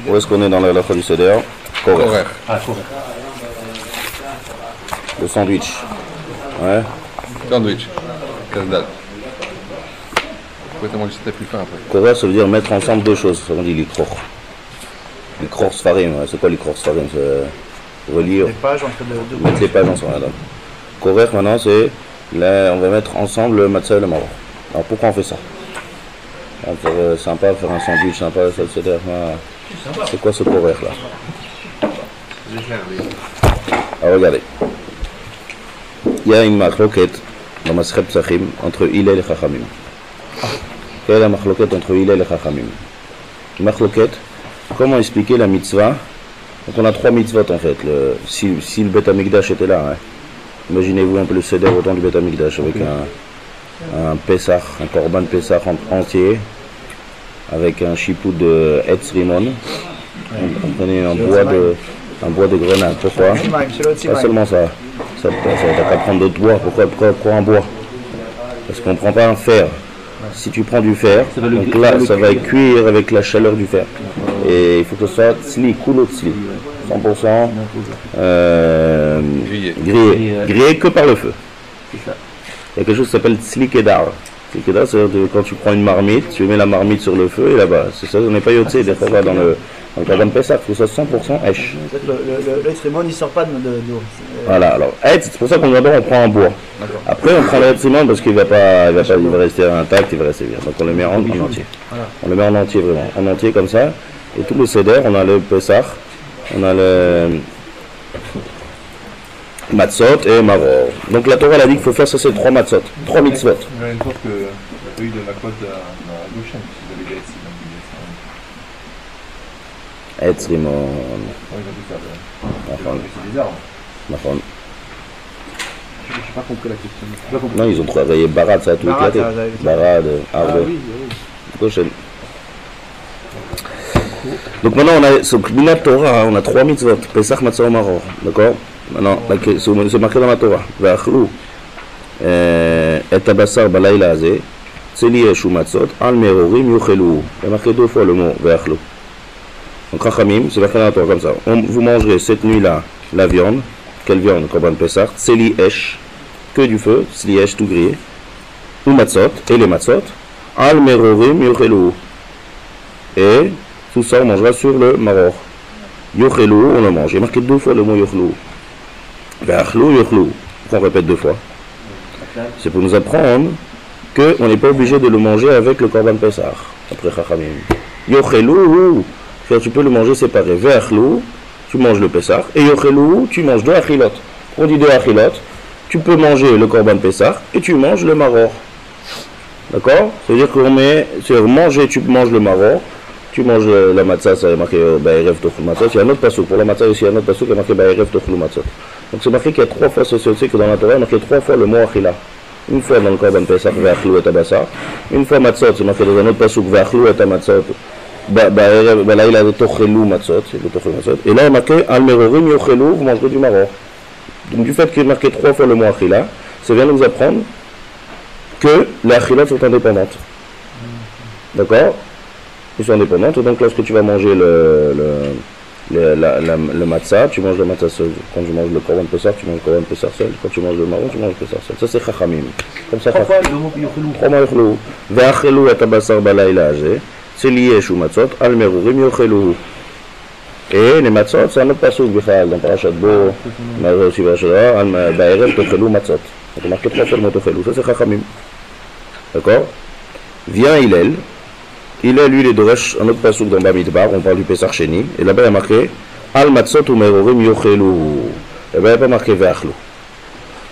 Où est-ce qu'on est dans la halakha du Seder? Korer. Ah, Korer. Le sandwich. Ouais. Sandwich. Casse-dalle. Faut tellement que c'était plus fin après. Korer, ça veut dire mettre ensemble deux choses. Ça veut dire l'ikroch. L'ikroch sfarim. C'est quoi l'ikroch sfarim? C'est relire. Les pages entre deux. Mettre les pages ensemble. Korer, maintenant, c'est là, on va mettre ensemble le matzah et le maror. Alors pourquoi on fait ça? C'est sympa faire un sandwich, sympa, ça, etc. C'est quoi ce korer là? Alors regardez. Il y a une machloket dans Masechet Psachim entre Hillel et Chachamim. Quelle est la machloket entre Hillel et Chachamim? Machloket, comment expliquer la mitzvah? Donc on a trois mitzvot en fait. Si le Beth Amikdash était là, hein. Imaginez-vous un peu le Seder au temps du Beth Amikdash avec un Pessah, un Korban Pessah entier, avec un chipou de Etz Rimon. On prenait un bois de grenade. Pourquoi? Pas seulement ça. Ça va pas prendre d'autres bois. Pourquoi un bois? Parce qu'on ne prend pas un fer. Si tu prends du fer, donc là, ça va cuire avec la chaleur du fer. Et il faut que ce soit tzli, kulo tzli. 100% grillé que par le feu. Il y a quelque chose qui s'appelle tzli kedar. Tzli kedar, c'est quand tu prends une marmite, tu mets la marmite sur le feu et là-bas. C'est ça, on n'est pas yotzé des fois dans le Korban Pessah, il faut ça 100% esh. Le Rimon, il ne sort pas d'eau. Voilà, alors c'est pour ça qu'on d'abord on prend un bois. Après on prend le Rimon parce qu'il va rester intact, il va rester bien. Donc on le met en entier. Voilà. On le met en entier vraiment, en entier comme ça. Et tout le Seder, on a le Pessah, on a le Matzot et Maror. Donc la Torah elle a dit qu'il faut faire ça, c'est trois Matzot, trois mitzvot. Il y a une fois que il y a eu de la côte à Goshen, si vous avez gagné ici. Etz Rimon. Oui, c'est bizarre. Je n'ai pas compris la question. Non, ils ont travaillé Barad, ça a tout éclaté. Barad, Arbe, Goshen. Donc maintenant, on a sur la Torah, on a trois mitzvot, Pesach, Matzah, Maror. D'accord? Maintenant, c'est marqué dans la Torah. Ve'achlu et abasar balayla hazeh, tzeli yeshu matzot, al merorim yuchelu. Il y a marqué deux fois le mot Ve'achlu. Donc Chachamim, c'est marqué dans la Torah comme ça. Vous mangerez cette nuit-là la viande. Quelle viande? Korban Pessah. Tzeli esh, que du feu, tzeli esh tout grillé. Ou matzot, et les matzot. Al merorim yuchelu. Et tout ça, on mangera sur le maror. Yochelu, on le mange. Il y a marqué deux fois le mot yochelu. Ve'achlu, yochelu. Pourquoi on répète deux fois? C'est pour nous apprendre qu'on n'est pas obligé de le manger avec le Korban Pessah. Après Chachamim. Yochelu, tu peux le manger séparé. Ve'achlu, tu manges le Pessah. Et yochelu, tu manges deux achilot. On dit deux achilot. Tu peux manger le Korban Pessah et tu manges le maror. D'accord? Ça veut dire qu'on met, sur manger, tu manges le maror. Tu manges la matzah, ça est marqué Ba'erev Tochlu Matzot. Il y a un autre passouk. Pour la matzah aussi, il y a un autre passouk qui est marqué Ba'erev Tochlu Matzot. Donc c'est marqué qu'il y a trois fois, c'est que dans la Torah, il y a marqué trois fois le mot achila. Une fois dans le Korban Pessah, Ve'achlu et abasar. Une fois matzot, c'est marqué dans un autre passouk, Ve'achlu et matzot. Ba'layla Tochlu Matzot. Et là, il y a marqué Al merorim yochelu, vous mangerez du maror. Donc du fait qu'il y a marqué trois fois le mot achila, ça vient de nous apprendre que les achilas sont indépendantes. D'accord? Ils sont indépendantes, donc lorsque tu vas manger le matzah, tu manges le matzah seul. Quand tu manges le Korban Pessah, tu manges le Korban Pessah seul. Quand tu manges le maror, tu manges le Pessah seul. Ça c'est Chachamim. Comme ça, trois fois le mot yochelu. Trois mots yochelu. Ve'achelu et abasar balayla hazeh, tzeli yeshu matzot, al merorim yochelu. Et les matzot, c'est un autre passouk bichal, dans Parashat Bo, aussi Parashat Ba'erev Tochelu Matzot. Donc on marque trois fois le mot Tochelu. Ça c'est Chachamim. D'accord? Vient Hillel. Hillel, lui, il est doresh un autre passouk dans Bamidbar, on parle du Pesach Sheni, et là-bas il y a marqué Al Matzot ou Merorim Yochelu. Et là il n'y a pas marqué Ve'achlu.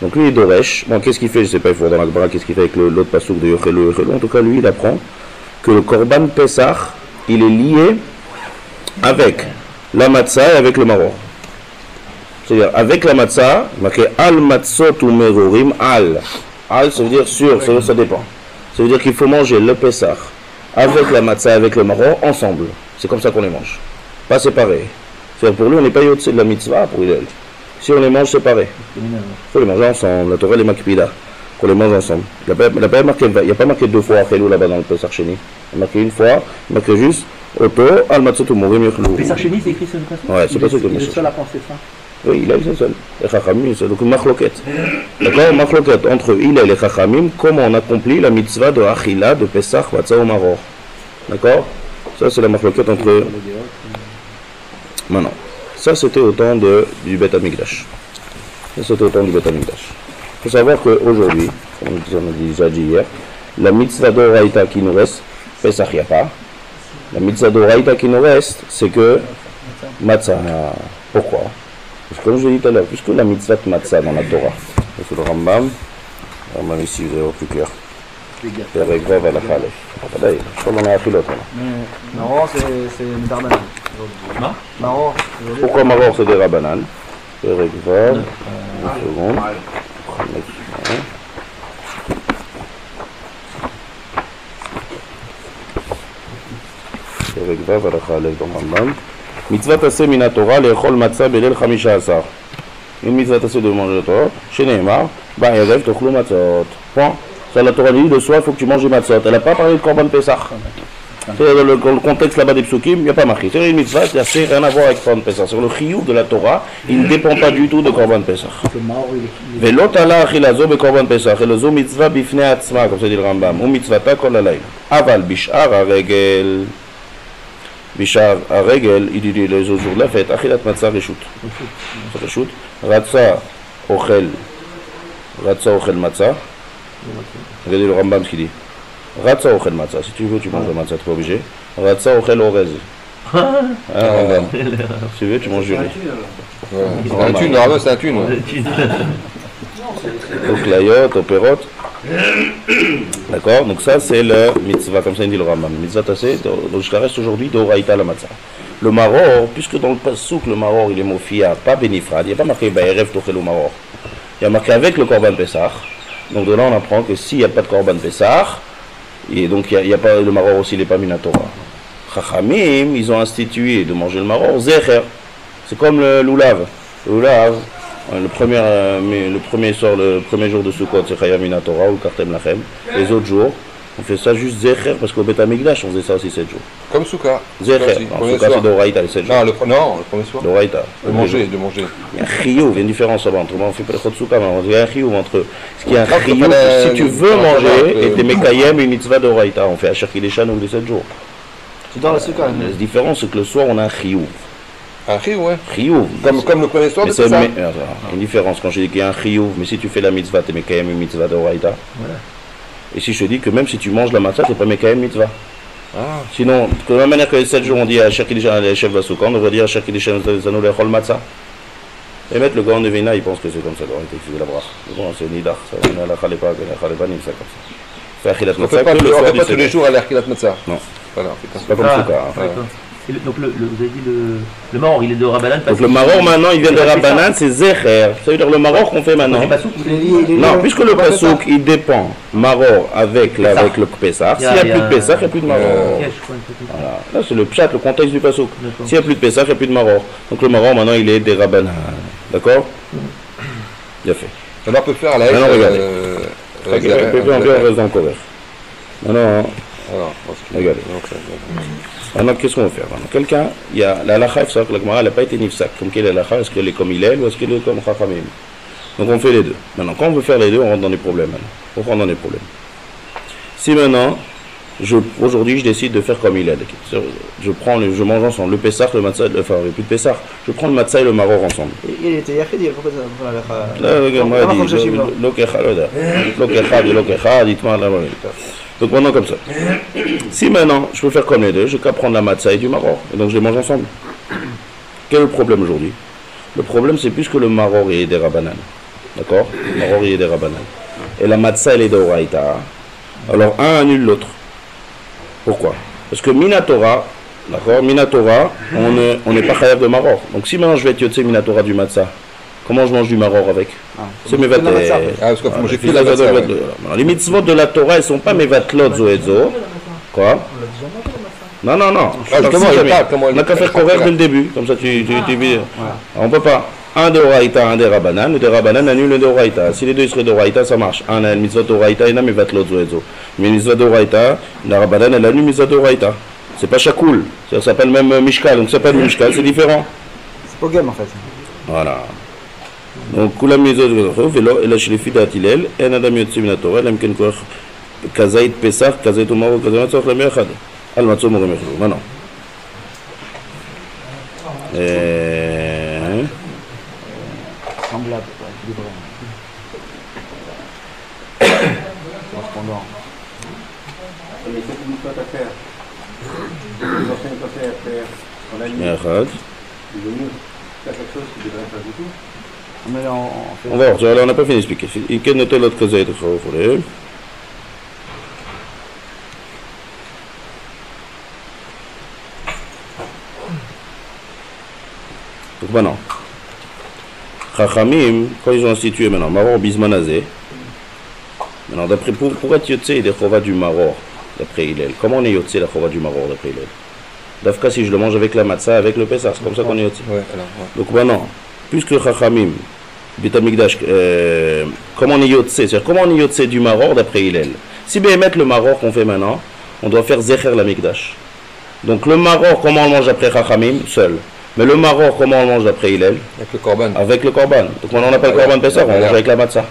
Donc lui il est doresh. Bon, qu'est-ce qu'il fait? Je ne sais pas, il faut dans la Gemara, qu'est-ce qu'il fait avec l'autre passouk de Yochelu. En tout cas, lui il apprend que le Korban Pesach, il est lié avec la matzah et avec le maror. C'est-à-dire avec la matzah, marqué Al Matzot ou Merorim, Al. Al, ça veut dire sur, ça dépend. Ça veut dire qu'il faut manger le Pesach avec la matzah, avec le maror, ensemble. C'est comme ça qu'on les mange. Pas séparés. C'est-à-dire pour lui, on n'est pas yotse de la mitzvah pour Hillel. Si on les mange séparés, il faut les manger ensemble. La Torah, les makpida. qu'on les mange ensemble. Il n'y a pas marqué deux fois Achelou là-bas dans le Pesach Sheni. Il a marqué une fois, il a marqué juste Oto, al matzot umorim yechlou. Pesach Sheni, c'est écrit sur le Pesach. Ouais, c'est pas ça que il est le seul à penser ça. Oui, il est le seul. Les Chachamim, c'est donc une machloquette. D'accord, une machloquette entre il et les Chachamim, comment on accomplit la mitzvah de Achila, de Pesach, Matzah ou Maror. D'accord? Ça, c'est la machloquette entre. Maintenant, ça c'était au temps du Beth Amikdash. Ça c'était au temps du Beth Amikdash. Il faut savoir qu'aujourd'hui, comme on a déjà dit hier, la mitzvah d'Oraïta qui nous reste, Pesach il n'y a pas. La mitzvah d'Oraïta qui nous reste, c'est que Matzah. Pourquoi? Parce que comme je l'ai dit tout à l'heure, puisque la mitzvah de Matzah dans la Torah, c'est le Rambam ici vous allez voir plus clair. Perek Vav al Achalef. Je crois qu'on a appris l'autre. Maror, c'est Darbanan. Maror. Pourquoi Maror c'est des Rabbanan? Perek Vav, une seconde. Perek Vav al Achalef dans le Rambam. Mitzvah tassé mina Torah le'echol matzah belel 15. Une mitzvah tassé de manger la Torah, chez Neymar, ba'erev tochlu matzot. Point. Ça la Torah dit, le soir il faut que tu manges des matzot. Elle n'a pas parlé de Korban Pesach. Dans le contexte là-bas des psukim, il n'y a pas marqué. C'est une mitzvah qui n'a rien à voir avec Korban Pesach. Sur le chiyuv de la Torah, il ne dépend pas du tout de Korban Pesach. Velot ala achilazo be Korban Pesach. Et le zo mitzvah bifnei atzma, comme ça dit le Rambam. Ou mitzvata kol alayla. Aval bishar haregel. Bishar haregel, il dit les autres jours de la fête, achilat matzah reshut. Reshut. Ratza ochel matzah. Regardez le Rambam ce qu'il dit. Ratza ochel matzah. Si tu veux, tu manges la matzah, tu n'es pas obligé. Ratza ochel orez. Rambam. Si tu veux, tu manges du riz. C'est un thune, Rambam, c'est un thune. Au clayot, au perot. D'accord, donc ça c'est le mitzvah, comme ça il dit le Rambam. Mitzvah tassé, donc je reste aujourd'hui d'Oraïta la matzah. Le maror, puisque dans le pasouk, le maror il est mofia, pas bénifrad, il n'y a pas marqué Baerev Tochel ou maror. Il y a marqué avec le Korban Pesach. Donc de là on apprend que s'il n'y a pas de Korban Pesach, et donc il y a pas, le maror aussi il n'est pas minatora. Chachamim, ils ont institué de manger le maror, zecher. C'est comme le loulav. Le loulav, le premier jour de Sukkot, c'est Chayam Minatora ou Kartem Lachem. Les autres jours, on fait ça juste Zecher, parce qu'au Beth Amikdash, on faisait ça aussi 7 jours. Comme Souka. Zecher. Souka, c'est d'Oraïta, les 7 jours. Non, le premier soir. D'Oraïta. De manger. Il y a un chiyuv, il y a une différence avant. On fait pas le chod Souka, mais il y a un chiyuv entre ce qui est un chiyuv. Si tu veux manger, et t'es Mekayem, une mitzvah d'Oraïta, on fait Asher Kideshan ou les 7 jours. C'est dans la Souka. La différence, c'est que le soir, on a un chiyuv. Un chiyuv, ouais. Chiyuv. Comme le premier soir, c'est ça. Une différence quand je dis qu'il y a un chiyuv, mais si tu fais la mitzvah, t'es Mekayem une mitzvah d'Oraïta. Voilà. Et si je te dis que même si tu manges la matzah, t'es pas Mekayem mitzvah. Sinon, de la même manière que les 7 jours on dit à Asher Kideshan les chefs Vasouka, on devrait dire Asher Kideshan Zano Lechol Matzah. Et mettre le gars de Vina, il pense que c'est comme ça, il fait la bracha. Bon, c'est Nidach, ça vient à la Khalepa, Nidach, comme ça. Faire Achilat Matzah. On fait pas tous les jours à l'Achilat Matzah. Non. Voilà, c'est pas comme Souka. Donc vous avez dit le maror, il est de Rabbanan. Donc le maror maintenant, il vient de Rabbanan, c'est Zecher. Ça veut dire le maror qu'on fait maintenant. Non, puisque le pasouk, il dépend maror avec le Pesach. S'il n'y a plus de Pesach, il n'y a plus de maror. Voilà. Là, c'est le pshat, le contexte du pasouk. S'il n'y a plus de Pesach, il n'y a plus de maror. Donc le maror maintenant, il est des Rabbanan. D'accord? Bien fait. Alors on peut faire à la maintenant, regardez. On reste dans le couvert. Maintenant, regardez. Maintenant, qu'est-ce qu'on va faire? Quelqu'un, il y a la halakha, il faut savoir que la Gemara n'a pas été nifsak. Comme quelle est la halakha? Est-ce qu'elle est comme Hillel ou est-ce qu'elle est comme Chachamim? Donc on fait les deux. Maintenant, quand on veut faire les deux, on rentre dans des problèmes. On rentre dans des problèmes. Si maintenant, aujourd'hui, je décide de faire comme Hillel, je mange ensemble le Pessah, le Matzah, enfin, plus de Pessah, je prends le Matzah et le Maror ensemble. Il était Yachidi, pourquoi ça? Là, la Gemara dit, Lokechad, dites-moi là. Donc maintenant comme ça. Si maintenant je peux faire comme les deux, j'ai qu'à prendre la matzah et du maror. Et donc je les mange ensemble. Quel est le problème aujourd'hui? Le problème c'est puisque le maror est des rabbanan. D'accord? Le maror est des rabbanan. Et la matzah elle est d'oraïta. Alors un annule l'autre. Pourquoi? Parce que Minatora, d'accord? Minatora, on n'est pas chayav de maror. Donc si maintenant je vais être yotse Minatora du matzah, comment je mange du maror avec? C'est mes vatlot. Parce qu'il faut manger que la matzah. Les mitzvot de la Torah, elles ne sont pas mes vatlot zo et zo. Quoi? Non. Comment on n'a qu'à faire correct dès le début. Comme ça, tu vis. On ne peut pas. un de Oraïta, un de Rabanan. Le de Rabanan annule le de Oraïta. Si les deux seraient de Oraïta, ça marche. Un a une mitzvah de Oraïta, il a mitzvah de l'autre. Mais une mitzvah de Oraïta, la Rabanan, elle annule une mitzvah de Oraïta. C'est pas Shakoul. Ça s'appelle même Mishkal. Donc ça s'appelle Mishkal, c'est différent. C'est pas game en fait. Voilà. Donc, Kula mitzvah de Vélo, et là chez les filles d'Atilel, et Nadam Yotzi Minatora, Lam Ken Koach, Kazaït Pesach, Kazaït Omaro, Kazaït Tzorch, la Mechad. Al Matzo Moré Mechad. Maintenant. Semblable, équilibré. Correspondant. Mais c'est une fois à faire. Les anciens conseils à faire en la nuit. Mechad. Il vaut mieux faire quelque chose qui ne devrait pas du tout. Mais là, on fait. On va voir, on n'a pas fini d'expliquer. Il y a noté l'autre Kazaït Omaro. Donc maintenant, Chachamim, quand ils ont institué maintenant, Maror Bismanazé, maintenant d'après, pour être Yotze des Chova du Maror, d'après Hillel, comment on est Yotze la Chova du Maror d'après Hillel? D'Afka si je le mange avec la matzah, avec le Pessah, c'est comme ça qu'on est Yotze. Ouais, alors, ouais. Donc maintenant, puisque Chachamim, Betamikdash, comment on est Yotze, c'est-à-dire comment on est Yotze du Maror d'après Hillel? Si Béhémet le Maror qu'on fait maintenant, on doit faire Zecher la Mikdash. Donc le Maror, comment on le mange après Chachamim? Seul. Mais le maror, comment on mange d'après Hillel? Avec le korban. Avec le korban. Donc maintenant on n'a pas le korban Pessah, on mange avec la matzah.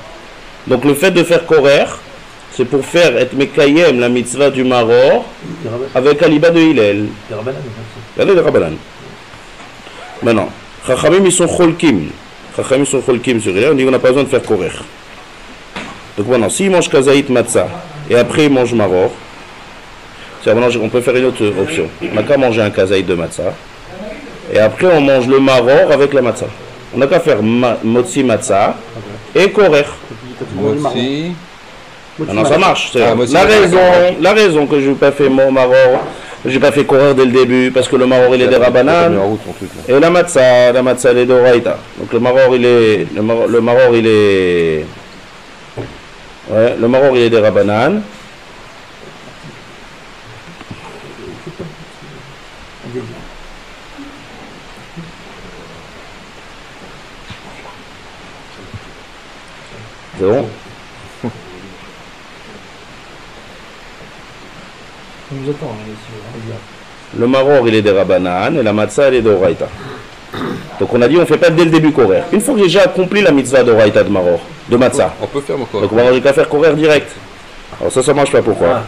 Donc le fait de faire korer, c'est pour faire et mekayem la mitzvah du maror avec aliba de Hillel. Regardez le Rabbanan. Maintenant, Chachamim ils sont cholkim. Chachamim sont cholkim sur Hillel, on dit qu'on n'a pas besoin de faire korer. Donc maintenant, s'il mange kazaït matzah et après il mange maror, on peut faire une autre option. On n'a qu'à manger un kazaït de matzah. Et après, on mange le maror avec la matzah. On n'a qu'à faire motzi matzah et korer. Motzi. Non, ça marche. La raison que je n'ai pas fait mon maror, j'ai pas fait korer dès le début, parce que le maror il est des rabanan, et la matzah elle est d'oraïta. Donc le maror il est, le maror il est, ouais, le maror il est des rabanan. C'est bon? Le maror il est des rabanan et la matzah elle est d'oraïta. Donc on a dit on ne fait pas dès le début korer. Une fois que j'ai déjà accompli la mitzvah d'oraïta de maror, de matzah, on peut faire mon donc on va qu'à faire korer direct. Alors ça marche pas, pourquoi?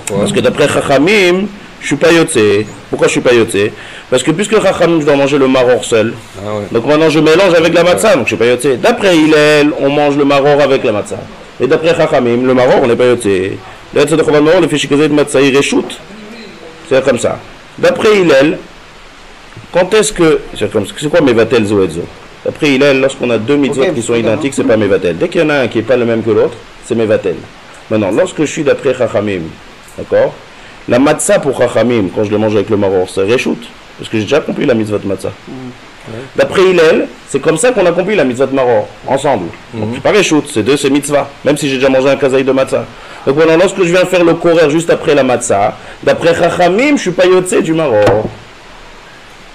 Parce que d'après Chachamim, je suis pas yotze. Pourquoi je suis pas yotze? Parce que puisque Chachamim je dois manger le maror seul, donc maintenant je mélange avec la matzah, donc je suis pas yotze. D'après Hillel, on mange le maror avec la matzah. Et d'après Chachamim, le maror on n'est pas yotze. Le yotze de Chovat maror, le fichikazé de matzah, il réchoute. C'est comme ça. D'après Hillel, quand est-ce que... C'est quoi Mevatel Zoedzo? D'après Hillel, lorsqu'on a deux mitzvot qui sont identiques, c'est pas Mevatel. Dès qu'il y en a un qui n'est pas le même que l'autre, c'est Mevatel. Maintenant, lorsque je suis d'après Chachamim, d'accord? La matzah pour Chachamim, quand je le mange avec le maror, c'est réchoute. Parce que j'ai déjà accompli la mitzvah de matzah. D'après Hillel, c'est comme ça qu'on a accompli la mitzvah de maror, ensemble. Donc c'est pas réchoute, c'est mitzvah. Même si j'ai déjà mangé un kazaï de matzah. Donc voilà, lorsque je viens faire le korer juste après la matzah, d'après Chachamim, je suis pas yotze du maror.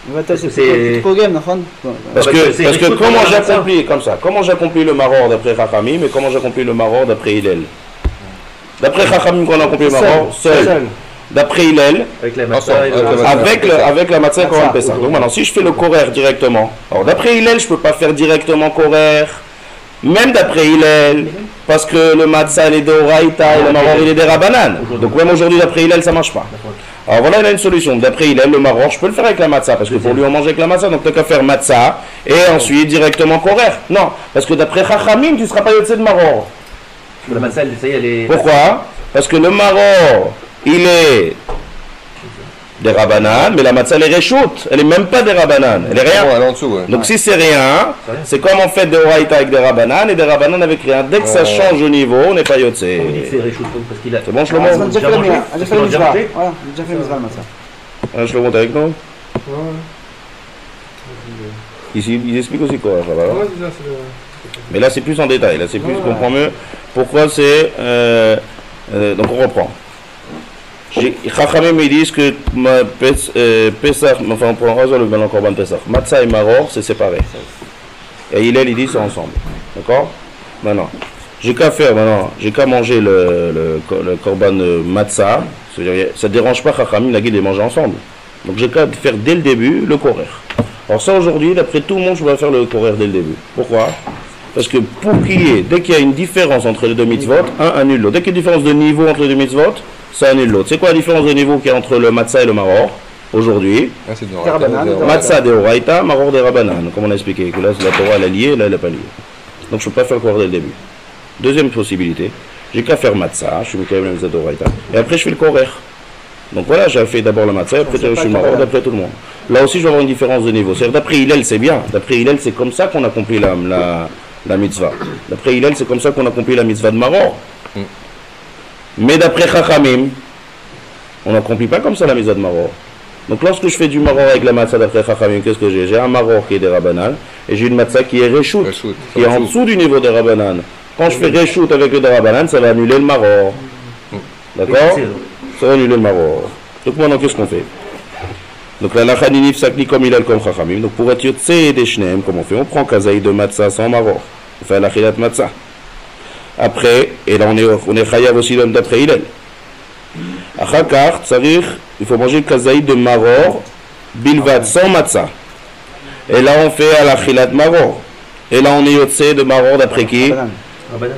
C'est pas game, parce que comment j'accomplis comme ça? Comment j'accomplis le maror d'après Chachamim et comment j'accomplis le maror d'après Hillel? D'après Chachamim, qu'on a accompli le maror seul. D'après Hillel, avec la matzah et Korban Pessah. Donc maintenant, si je fais le korer directement, alors d'après Hillel, je peux pas faire directement korer, même d'après Hillel, parce que le matzah est d'oraïta et le maror il est des rabanan. Donc même aujourd'hui d'après Hillel, ça marche pas. Alors voilà, il a une solution. D'après Hillel, le maror, je peux le faire avec la matzah, parce que pour lui on mange avec la matzah, donc tu n'as qu'à faire matzah et ensuite directement korer. Non, parce que d'après Chachamim, tu ne seras pas yotze de maror. La matzah, elle est... Pourquoi? Parce que le maror, il est des rabanan, mais la matzah elle est réchoute, elle est même pas des rabanan, elle est rien. Elle est en dessous, ouais. Donc si c'est rien, c'est comme on fait des oraïta avec des rabanan et des rabanan avec rien. Dès que ça change au niveau, on n'est pas yotze. C'est réchoute parce qu'il a... C'est bon, Shlomo? On a déjà fait le mitzvah. On a déjà fait le mitzvah, matzah. Shlomo, t'es avec nous? Il explique aussi quoi, ça va? Mais là c'est plus en détail, là c'est plus, on comprend mieux pourquoi c'est... donc on reprend. Chachamim ils disent que Pesach, enfin on prend le Korban Pesach, matzah et maror c'est séparé. Et Hillel, il dit c'est ensemble. D'accord? Maintenant, j'ai qu'à faire, maintenant, j'ai qu'à manger le korban matzah. C'est-à-dire, ça ne dérange pas Chachamim, la guide, de les manger ensemble. Donc j'ai qu'à faire dès le début le korer. Alors ça, aujourd'hui, d'après tout le monde, je vais faire le korer dès le début. Pourquoi? Parce que pour qu'il y ait, dès qu'il y a une différence entre les deux mitzvot, un annule l'autre. Dès qu'il y a une différence de niveau entre les deux mitzvot, ça annule l'autre. C'est quoi la différence de niveau qu'il y a entre le matzah et le maror aujourd'hui? Matzah de Horaïta, maror de Rabbanan, comme on a expliqué, que là la Torah elle est liée, là elle n'est pas liée. Donc je ne peux pas faire le korer dès le début. Deuxième possibilité, j'ai qu'à faire matzah, je suis quand même la mitzvah de Horaïta, et après je fais le korer. Donc voilà, j'ai fait d'abord le matzah, après je suis le maror, d'après tout le monde. Là aussi je vais avoir une différence de niveau. C'est-à-dire d'après Hillel c'est bien, d'après Hillel c'est comme ça qu'on accomplit la mitzvah. D'après Hillel, c'est comme ça qu'on accomplit la mitzvah de Maror. Mais d'après Chachamim, on n'accomplit pas comme ça la mitzvah de Maror. Donc lorsque je fais du Maror avec la matzah d'après Chachamim, qu'est-ce que j'ai? J'ai un Maror qui est des Rabbanan, et j'ai une matzah qui est Reshout, qui est en dessous du niveau des Rabbanan. Quand je fais Reshout avec le Rabbanan, ça va annuler le Maror. D'accord? Ça va annuler le Maror. Donc maintenant, qu'est-ce qu'on fait? Donc la lachaniniv sakni comme Hillel comme Chachamim. Donc pour être yotse et des shneim, comment on fait? On prend kazaï de matzah sans maror. On fait la chilat matzah. Après, et là on est chayav aussi d'après Hillel. Achakar, tsarir, il faut manger kazaï de maror, bilvat sans matzah. Et là on fait la chilat maror. Et là on est yotse de maror d'après qui?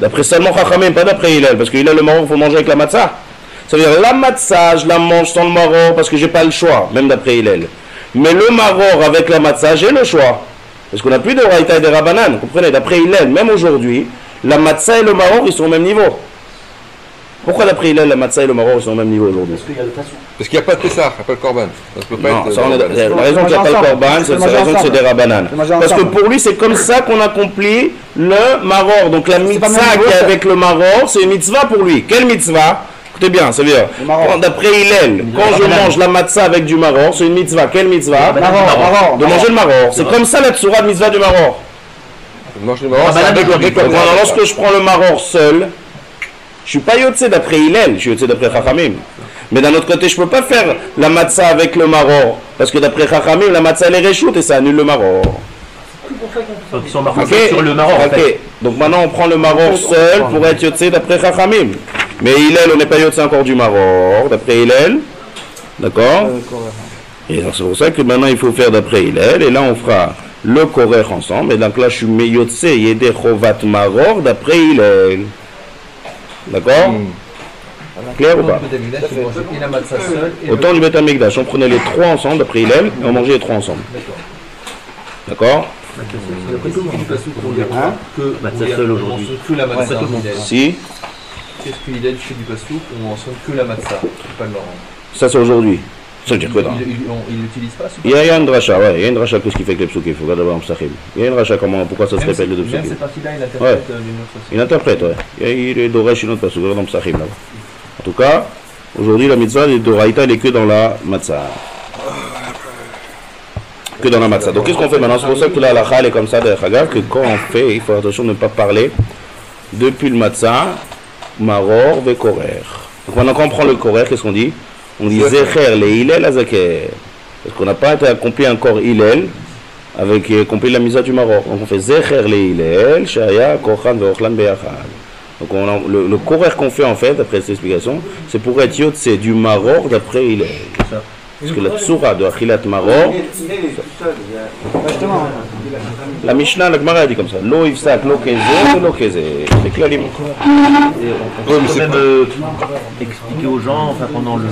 D'après seulement Chachamim, pas d'après Hillel. Parce que Hillel, le maror, il faut manger avec la matzah. Ça veut dire la matzah, je la mange sans le maror parce que j'ai pas le choix, même d'après Hillel. Mais le maror avec la matzah, j'ai le choix. Parce qu'on n'a plus de Horaïta et de Rabbanan, vous comprenez? D'après Hillel, même aujourd'hui, la matzah et le maror, ils sont au même niveau. Pourquoi d'après Hillel, la matzah et le maror, ils sont au même niveau aujourd'hui? Parce qu'il n'y a pas de Pessah, il n'y a pas de korban. Ça peut pas Non, être ça, la raison qu'il n'y a pas de korban, c'est la raison que c'est des Rabbanan. Parce que pour lui, c'est comme ça qu'on accomplit le maror. Donc la mitzvah qui est avec le maror, c'est une mitzvah pour lui. Quelle mitzvah? Écoutez bien, ça veut dire, d'après Hillel, quand je mange la matzah avec du maror, c'est une mitzvah. Quelle mitzvah? De manger le maror. C'est comme ça la tsura de mitzvah du maror. Manger le maror, Alors lorsque je prends le maror seul, je suis pas yotse d'après Hillel, je suis yotse d'après Chachamim. Mais d'un autre côté, je peux pas faire la matzah avec le maror, parce que d'après Chachamim, la matzah elle est réchoute et ça annule le maror. Donc ils sont marqués sur le maror. En fait. Donc maintenant on prend le maror seul pour être yotse d'après Chachamim. Mais Hillel, on n'est pas yotse encore du maror, d'après Hillel. D'accord? Et c'est pour ça que maintenant il faut faire d'après Hillel, et là on fera le korer ensemble, et donc là je suis meyotse yedé chovat maror d'après Hillel. D'accord? Clair ou pas? Autant du Beth Amikdash, on prenait les trois ensemble d'après Hillel, et on mangeait les trois ensemble. D'accord? Matzah seul aujourd'hui. Que la matzah. Si. Qu'est-ce que Hillel fait du pasouk? On mentionne que la matzah, pas le maror. Ça c'est aujourd'hui. Ça veut dire quoi? Il n'utilise pas ce Il y a une dracha, ouais, il y a une dracha, qu'est-ce qui fait que les psukim? Il faut regarder en psachim. Il y a une dracha, pourquoi ça se répète les deux psukim? Même cette partie-là, il interprète d'une autre façon. Il interprète, ouais. Il est d'oresh une autre façon, regarde en psachim là. En tout cas, aujourd'hui la mitzvah de Horaïta, elle est que dans la matzah. Que dans la matzah. Donc qu'est-ce qu'on fait maintenant? C'est pour ça que la halakha elle est comme ça, que quand on fait, il faut attention de ne pas parler depuis le matzah, maror, ve korer. Donc maintenant quand on prend le korer, qu'est-ce qu'on dit? On dit zecher le Hillel azaker. Parce qu'on n'a pas accompli encore Hillel avec accompli la mitzvah du maror. Donc on fait zecher le Hillel, shaya, kochan, veochlan, beyachal. Donc le korer qu'on fait en fait, d'après cette explication, c'est pour être yot, c'est du maror d'après Hillel. Parce que la tsura de achilat maror, la Mishnah, la Gemara dit comme ça, lo ifsak, lo keze, lo keze. C'est clair, les mots. On peut même expliquer aux gens, enfin pendant le.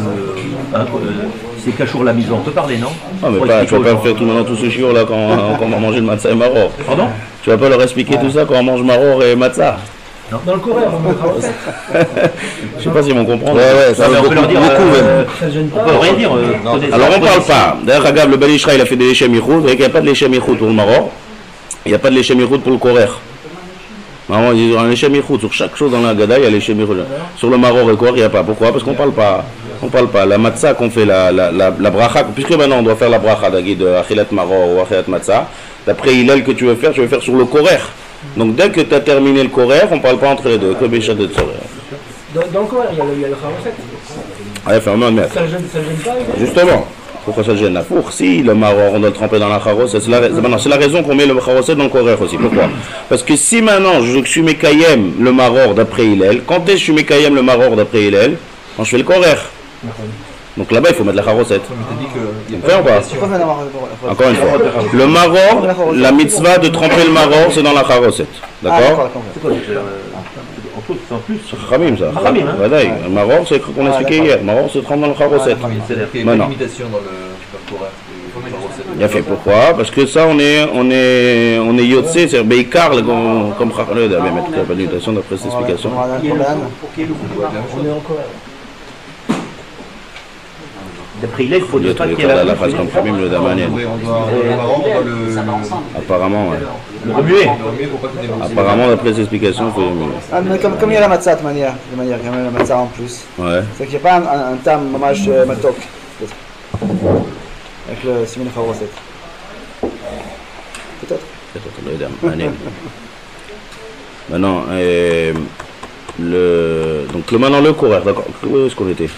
C'est Kachour la mise, on peut parler, non? Ah, mais pas, tu vas pas faire tout maintenant tout ce chiot là quand on va manger le matzah et maror. Pardon? Tu vas pas leur expliquer tout ça quand on mange maror et matzah. Non. Dans le Coréen, on mettra aussi. Je sais pas s'ils vont comprendre. Ouais, ça va on peut leur dire. Ça gêne pas. On peut rien dire. Alors on parle pas. D'ailleurs, regarde, le Balishra il a fait des léchés michoud. Il n'y a pas de léchés michoud pour le maror. Il n'y a pas de léchés michoud pour le Korer. Normalement, ils ont un léché michoud. Sur chaque chose dans la Gada, il y a léché michoud. Sur le maror et le Korer, il n'y a pas. Pourquoi? Parce qu'on parle pas. On parle pas. La matzah qu'on fait, la bracha, puisque maintenant on doit faire la bracha de achilat maror ou achilat matzah. D'après Hillel que tu veux faire sur le Korer. Donc dès que tu as terminé le Korer, on ne parle pas entre les deux, que Béchat de Tzorer. Dans le Korer, il y a le Kharoset. Allez, fais un moment de mettre. Ça ne gêne pas? Justement, Pourquoi ça gêne la four? Si le maror, on doit le tremper dans la charoset, c'est la raison qu'on met le charoset dans le korer aussi. Pourquoi? Parce que si maintenant je suis mekayem le maror d'après Hillel, quand est-ce que je suis mekayem le maror d'après Hillel? Quand je fais le korer. Donc là-bas, il faut mettre la charoset. Fait ou pas? Encore une fois. Le maror, la mitzvah de tremper le maror, c'est dans la charoset. D'accord? En plus, C'est Khamim ça. Khamim, hein. Voilà, le maror, c'est ce qu'on a expliqué hier. Le maror se trempe dans le charoset. C'est-à-dire qu'il y a une limitation dans le Torah. Il a fait pourquoi? Parce que ça, on est yotse, c'est Beikar, comme Chachaled avait mettre la validation d'après cette explication. d'après il faut Il y ne pas a qu'il y ait la phrase comme Khamim le Damanien. Apparemment, ouais. le remuer. Apparemment, d'après cette explication, il faut le remuer. Ah, mais comme il y a la matzah de manière, il y a la matzah en plus. Ouais. C'est qu'il n'y a pas un tam mamage matok. Avec le simin charoset. Peut-être. Maintenant, maintenant le coureur, d'accord. Où est-ce qu'on était?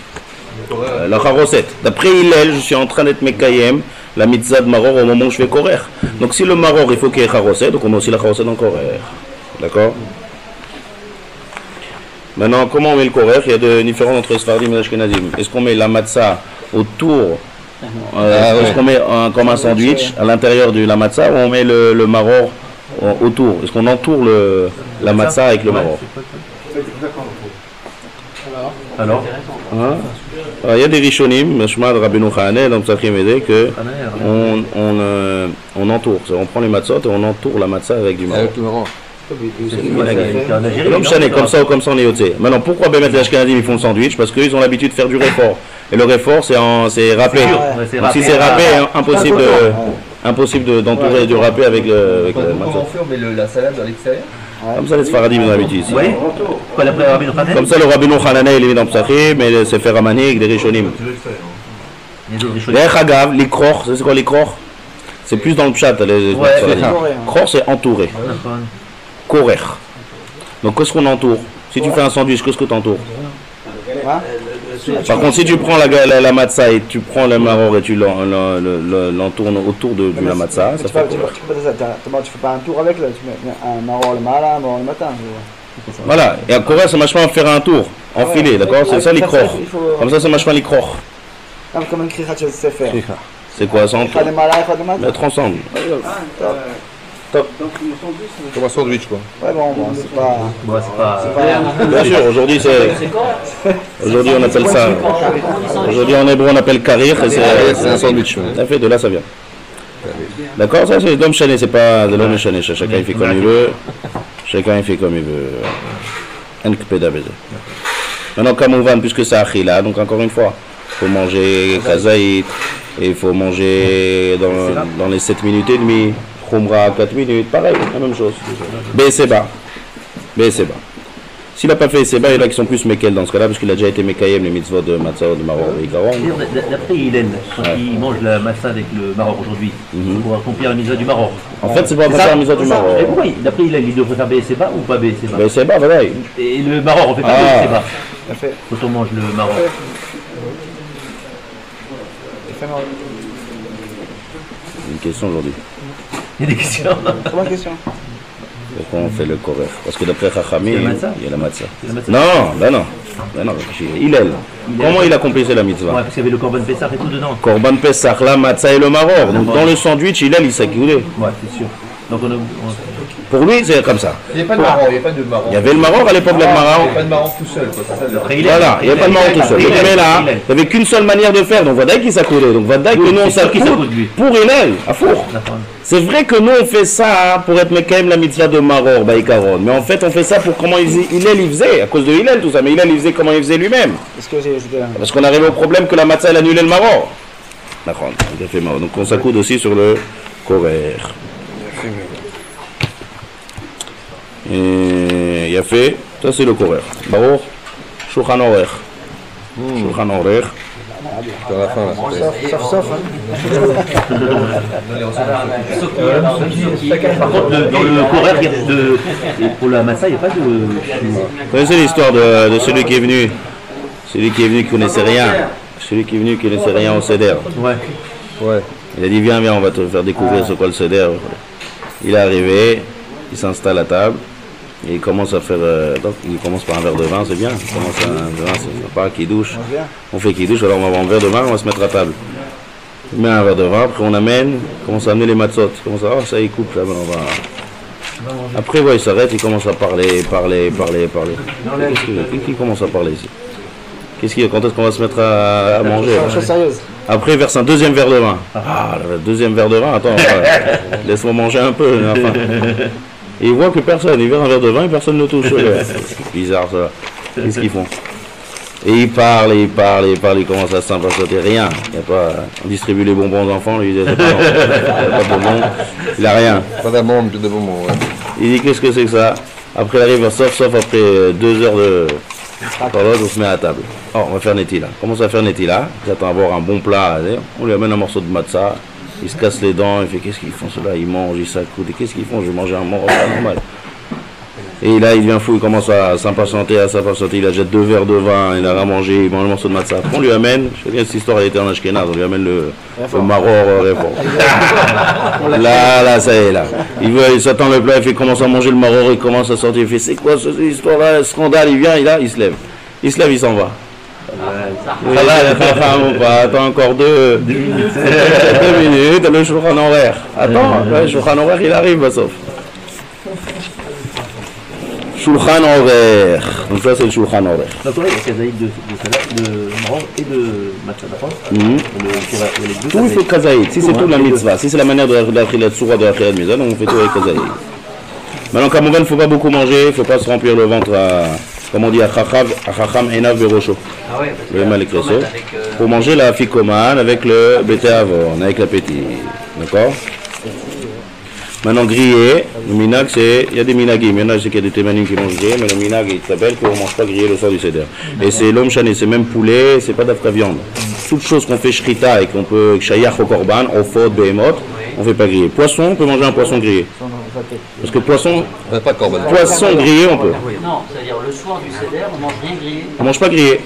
La charoset. D'après Hillel, je suis en train d'être mekayem, la mitzvah de maror au moment où je fais korer. Donc si le maror, il faut qu'il y ait charoset, donc on met aussi la charoset dans le korer. D'accord? Maintenant, comment on met le korer? Il y a des différences entre Sfardim et Ashkenazim. Est-ce qu'on met la matzah autour? Est-ce qu'on met comme un sandwich à l'intérieur de la matzah ou on met le maror autour? Est-ce qu'on entoure la matzah avec le maror? Alors Hein? Alors, il y a des rishonim, Shema de Rabbeinu Hananel, dans Psachim Ede, que on entoure. On prend les matzot et on entoure la matzah avec du maror. Avec le maror. Comme chané, comme ça ou comme ça on est yotzé. Maintenant, pourquoi les Ashkenazim ils font le sandwich? Parce qu'ils ont l'habitude de faire du réfort. Et le réfort, c'est râpé. Donc, si c'est râpé, impossible d'entourer du râpé avec le Comment on fait? On met la salade dans l'extérieur? Comme ça, les Sfaradim ont l'habitude ici. Oui. Quoi, d'après Rabbeinu Hananel? Comme ça, le Rabbeinu Hananel, il est mis dans Psachim, mais c'est fait ramaner avec des rishonim. Les Chagav, les kror, c'est quoi les kror? C'est plus dans le chat. Kror, c'est entouré. Korer. Donc, qu'est-ce qu'on entoure? Si tu fais un sandwich, qu'est-ce que tu entoures? Par contre, si tu prends la matzah et tu prends le maror et tu l'entournes autour de la matzah, ça fait korer. Tu fais pas un tour avec, là, tu mets un maror le matin, un maror le matin. Voilà, et à korer, c'est machement faire un tour, enfiler, d'accord? C'est ça les kror. Comme ça, c'est machement les kror. Comme un krichat de sefer. C'est quoi ça? Pas de malin, pas de matin. Mettre ensemble. Comme un sandwich, quoi. Ouais, bon, c'est pas. Bon, c'est pas. Bien sûr, aujourd'hui on appelle ça. Aujourd'hui en hébreu on appelle karir et C'est un sandwich. Ça fait de là ça vient. D'accord, ça c'est l'homme chané, c'est pas de l'homme chané. Chacun il fait comme il veut. Chacun il fait comme il veut. Maintenant Kamouvan, puisque c'est Achila, donc encore une fois, il faut manger kazaït et il faut manger dans les 7 minutes et demie. Khumra 4 minutes, pareil, la même chose. Seba. S'il n'a pas fait Seba, il y en a qui sont plus Mekel dans ce cas-là, parce qu'il a déjà été Mekayem, les mitzvot de Matzah, de Maror, de Ikaron. D'après Hillel, quand il mange la matzah avec le maror aujourd'hui, pour accomplir la mitzvah du maror. En fait, c'est pour accomplir la mitzvah du Maror. Et pourquoi, d'après Hillel, il devrait faire Seba ou pas Seba? Seba, voilà. Et le maror, on fait pas Seba quand on mange le maror. Une question aujourd'hui. Il y a des questions. Comment question? Pourquoi on fait le korer? Parce que d'après Chachamim, il y a la matzah. Non, Hillel. Comment il a complété la mitzvah? Ouais, parce qu'il y avait le Korban Pessah et tout dedans. Korban Pessah, la matzah et le maror. Donc dans le sandwich, Hillel, il s'est coulé. Ouais, c'est sûr. Donc Pour lui, c'est comme ça. Il n'y a pas de marron, il n'y a pas de marron. Il y avait le maror à l'époque de la maror. Il n'y a pas de marron tout seul, quoi. C'est ça, Voilà, il n'y avait pas de marron tout seul. Mais là, il n'y avait qu'une seule manière de faire. Donc voilà qui s'accoudait. Donc voilà que nous on s'accoude pour Hillel, à four. C'est vrai que nous on fait ça pour être Mekayem la mitzvah de Maror, Baïkaron. Mais en fait on fait ça pour comment Hillel il faisait, à cause de Hillel tout ça. Mais Hillel il faisait comment il faisait lui-même. Parce qu'on arrive au problème que la matzah elle annulait le Maror. D'accord, donc on s'accoude aussi sur le Korer. Et il a fait, ça c'est le Korer. Baruch, Shulchan Aruch. Shulchan Aruch. Dans la fin, là. Sauf, Par contre, dans le Korer, pour la matzah, il n'y a pas de. Vous connaissez l'histoire de celui qui est venu qui connaissait rien. celui qui est venu, qui ne sait rien au Seder. Ouais. Ouais. Il a dit viens, on va te faire découvrir ce qu'est le Seder. Il est arrivé, il s'installe à table, et il commence à faire. Donc il commence par un verre de vin, c'est bien. Il commence à un verre de vin, c'est pas qui douche. On fait qui douche, alors on va avoir un verre de vin, on va se mettre à table. Il met un verre de vin, après on amène, il commence à amener les matzot. Il commence à ça il coupe, là, on va. Après, ouais, il s'arrête, il commence à parler. Qui commence à parler ici? Quand est-ce qu'on va se mettre à manger? Chose sérieuse. Après, il verse un deuxième verre de vin. Ah, le deuxième verre de vin, attends, laisse-moi manger un peu. Enfin. Et il voit que personne, il verse un verre de vin et personne ne touche. C'est bizarre ça. Qu'est-ce qu'ils font? Et il parle, il commence à s'impatienter. Rien. Il y a pas, on distribue les bonbons aux enfants, lui il dit il n'y a pas de bonbons. Il n'a rien. Pas d'amande, plus de bonbons, ouais. Il dit qu'est-ce que c'est que ça? Après il arrive, sauf après 2 heures de parole, on se met à la table. Oh, on va faire Netila. Commence à faire Netila. J'attends à avoir un bon plat. On lui amène un morceau de matzah. Il se casse les dents. Il fait qu'est-ce qu'ils font ceux-là? Ils mangent, ils s'accoudent. Qu'est-ce qu'ils font? Je vais manger un morceau normal. Et là, il devient fou, il commence à s'impatienter, il achète 2 verres de vin, il a ramangé, il mange un morceau de matzah. On lui amène, je sais bien cette histoire, elle était en Ashkenaz, on lui amène le maror réfort. Là, ça y est, là. Il s'attend le plat, il commence à manger le maror, il commence à sortir, il fait c'est quoi cette histoire-là, scandale, il vient, il se lève. Il se lève, il s'en va. Attends encore 2 minutes, le Shulchan Aruch. Attends, le Shulchan Aruch, il arrive, sauf. Shulchan Aruch. Donc ça c'est le Shulchan Aruch. Donc il y a kazaït de salade, de marron et de matcha, d'accord? Tout il faut kazaït. Si c'est tout la mitzvah, si c'est la manière de la tsura de la khiyat mizan, on fait tout avec kazaït. Maintenant comme on va, il ne faut pas beaucoup manger, il ne faut pas se remplir le ventre à, comme on dit, à chacham enav berosho. Ah ouais, le mal écrésso. Pour manger la fikoman avec le bété avon, avec l'appétit. D'accord? Maintenant, grillé, le minag, c'est. Il y a des minagim, il y en a, c'est qu'il y a des témanim qui mangent grillé, mais le minag, il s'appelle qu'on ne mange pas grillé le soir du Seder. Et c'est l'homme chané, c'est même poulet, c'est pas d'afka viande. Toute chose qu'on fait shrita et qu'on peut shayach au korban, au faute, behemot, on ne fait pas griller. Poisson, on peut manger un poisson grillé. Parce que poisson. Pas de korban. Poisson grillé, on peut. Non, c'est-à-dire le soir du Seder, on mange rien grillé. On mange pas grillé.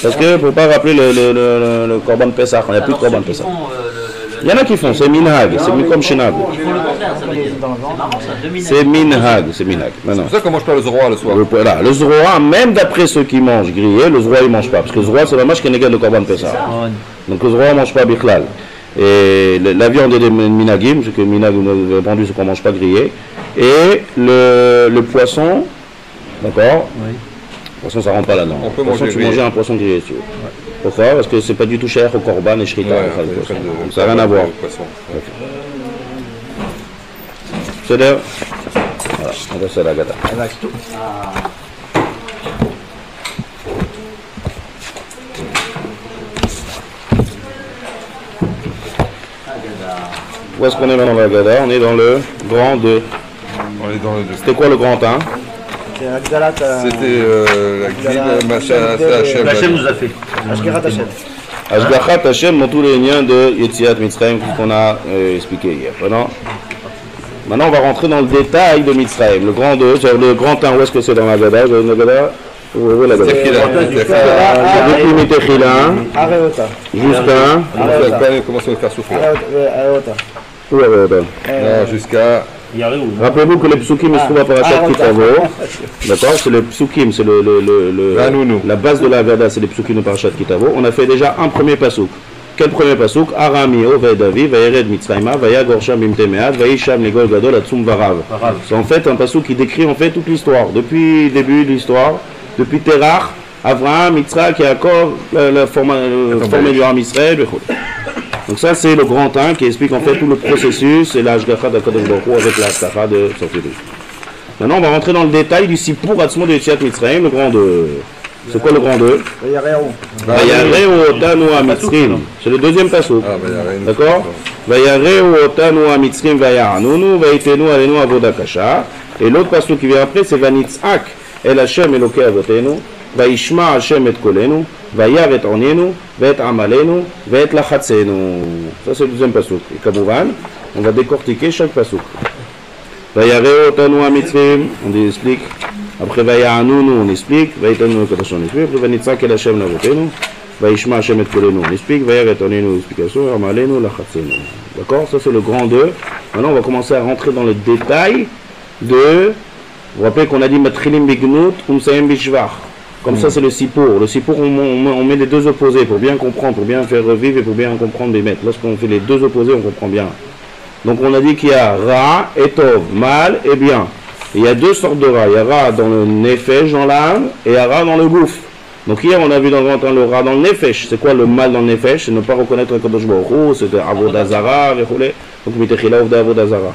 Parce que, faut pas rappeler le korban Pesach, il n'y a plus de korban Pesach. Il y en a qui font, c'est minhag, c'est comme shenag. Ils font le contraire, ça veut dire. C'est marrant ça, 2 minhag. C'est minhag, c'est minhag. C'est pour ça qu'on mange pas le zroa le soir. Voilà, le zroa, même d'après ceux qui mangent grillé, le zroa il mange pas. Parce que le zroa c'est la mâche qui est de korban Pesach. Donc le zroa ne mange pas bichlal. Et la viande est des minagim, c'est que minag, vous avez répondu, c'est qu'on ne mange pas grillé. Et le poisson, d'accord? Oui. Le poisson ça rentre pas là-dedans. On peut poisson, manger tu manges un poisson grillé si tu veux. Pourquoi? Parce que c'est pas du tout cher au korban et shrita. Donc ça n'a rien à voir. C'est d'ailleurs. Voilà, on va faire la gata. Où est-ce qu'on est dans la gada? On est dans le grand 2. On est dans le 2. C'était quoi le grand 1? C'était la grille Machat Hashem. Hashem nous a fait. Ashkerat Hashem. Ashgachat Hashem dans tous les liens de Yetziat Mitzrayim qu'on a expliqué hier. Maintenant, on va rentrer dans le détail de Mitzrayim. Le grand 2, c'est le grand 1, où est-ce que c'est dans la Gada? Vous avez la Gada? Où est la Gada? Depuis Mitechila, Justin. Comment ça va faire souffrir? Où est Areota? Jusqu'à. Rappelez-vous que les psukim se trouvent à Parashat Kitavo. D'accord? C'est le psukim, c'est la base de la Gada, c'est les psukim de Parashat Kitavo. On a fait déjà un premier pasuk. Quel premier pasuk? Arami oved avi vayered mitzrayma vayagor sham bimtemead vayisham legol gadol atzum varav. C'est en fait un pasuk qui décrit en fait toute l'histoire, depuis le début de l'histoire, depuis Terach, Avraham, Yitzhak, Yaakov, la formée du Ham Israël. Donc ça c'est le grand 1 qui explique en fait tout le processus et l'Ashgacha d'Akadosh Baruch Hu avec l'Ashgacha de sortie d'Égypte. Maintenant on va rentrer dans le détail du Sipur Atzmo de Yetziat Mitzrayim, le grand 2. C'est quoi le grand 2? Vayareu otanu ha-Mitzrim. C'est le deuxième pasuk. D'accord? Vayareu otanu ha-Mitzrim vayarnunu vayitenu alenu avoda kasha. Et l'autre pasuk qui vient après c'est Vanitzak el Hashem Elokei avotenu vayishma Hashem et kolenu vayar et ornenu vayet amalenu vayet lachatzenu. Ça c'est le deuxième pasuk. Et Kamouvan, on va décortiquer chaque pasuk. Vayareu otanu ha-Mitzrim, on explique. Après Vayarnunu, on explique. Vayitanu Kadosh, on explique. Après Vanitzak el Hashem Lavotenu. Vaishma Hashem et Kolenu. On explique, Vayaretonenu, explication, Ramalenu, Lachatzenu. D'accord? Ça c'est le grand 2. Maintenant on va commencer à rentrer dans le détail de... Vous vous rappelez qu'on a dit Matrilim Bignut, Umsaim Bishvach. Comme ça c'est le Sipour. Le Sipour on met les deux opposés pour bien comprendre, pour bien faire revivre et pour bien comprendre les maîtres. Lorsqu'on fait les deux opposés on comprend bien. Donc on a dit qu'il y a Ra et Tov, mal et bien. Et il y a deux sortes de Ra. Il y a Ra dans le Nefesh, dans l'âme, et il y a Ra dans le gouffre. Donc hier on a vu dans le temps le Ra dans le Nefesh. C'est quoi le mal dans le Nefesh? C'est ne pas reconnaître un Kadosh Baruch Hu, c'est Avodazara, donc Mitechila Ovda Avodazara.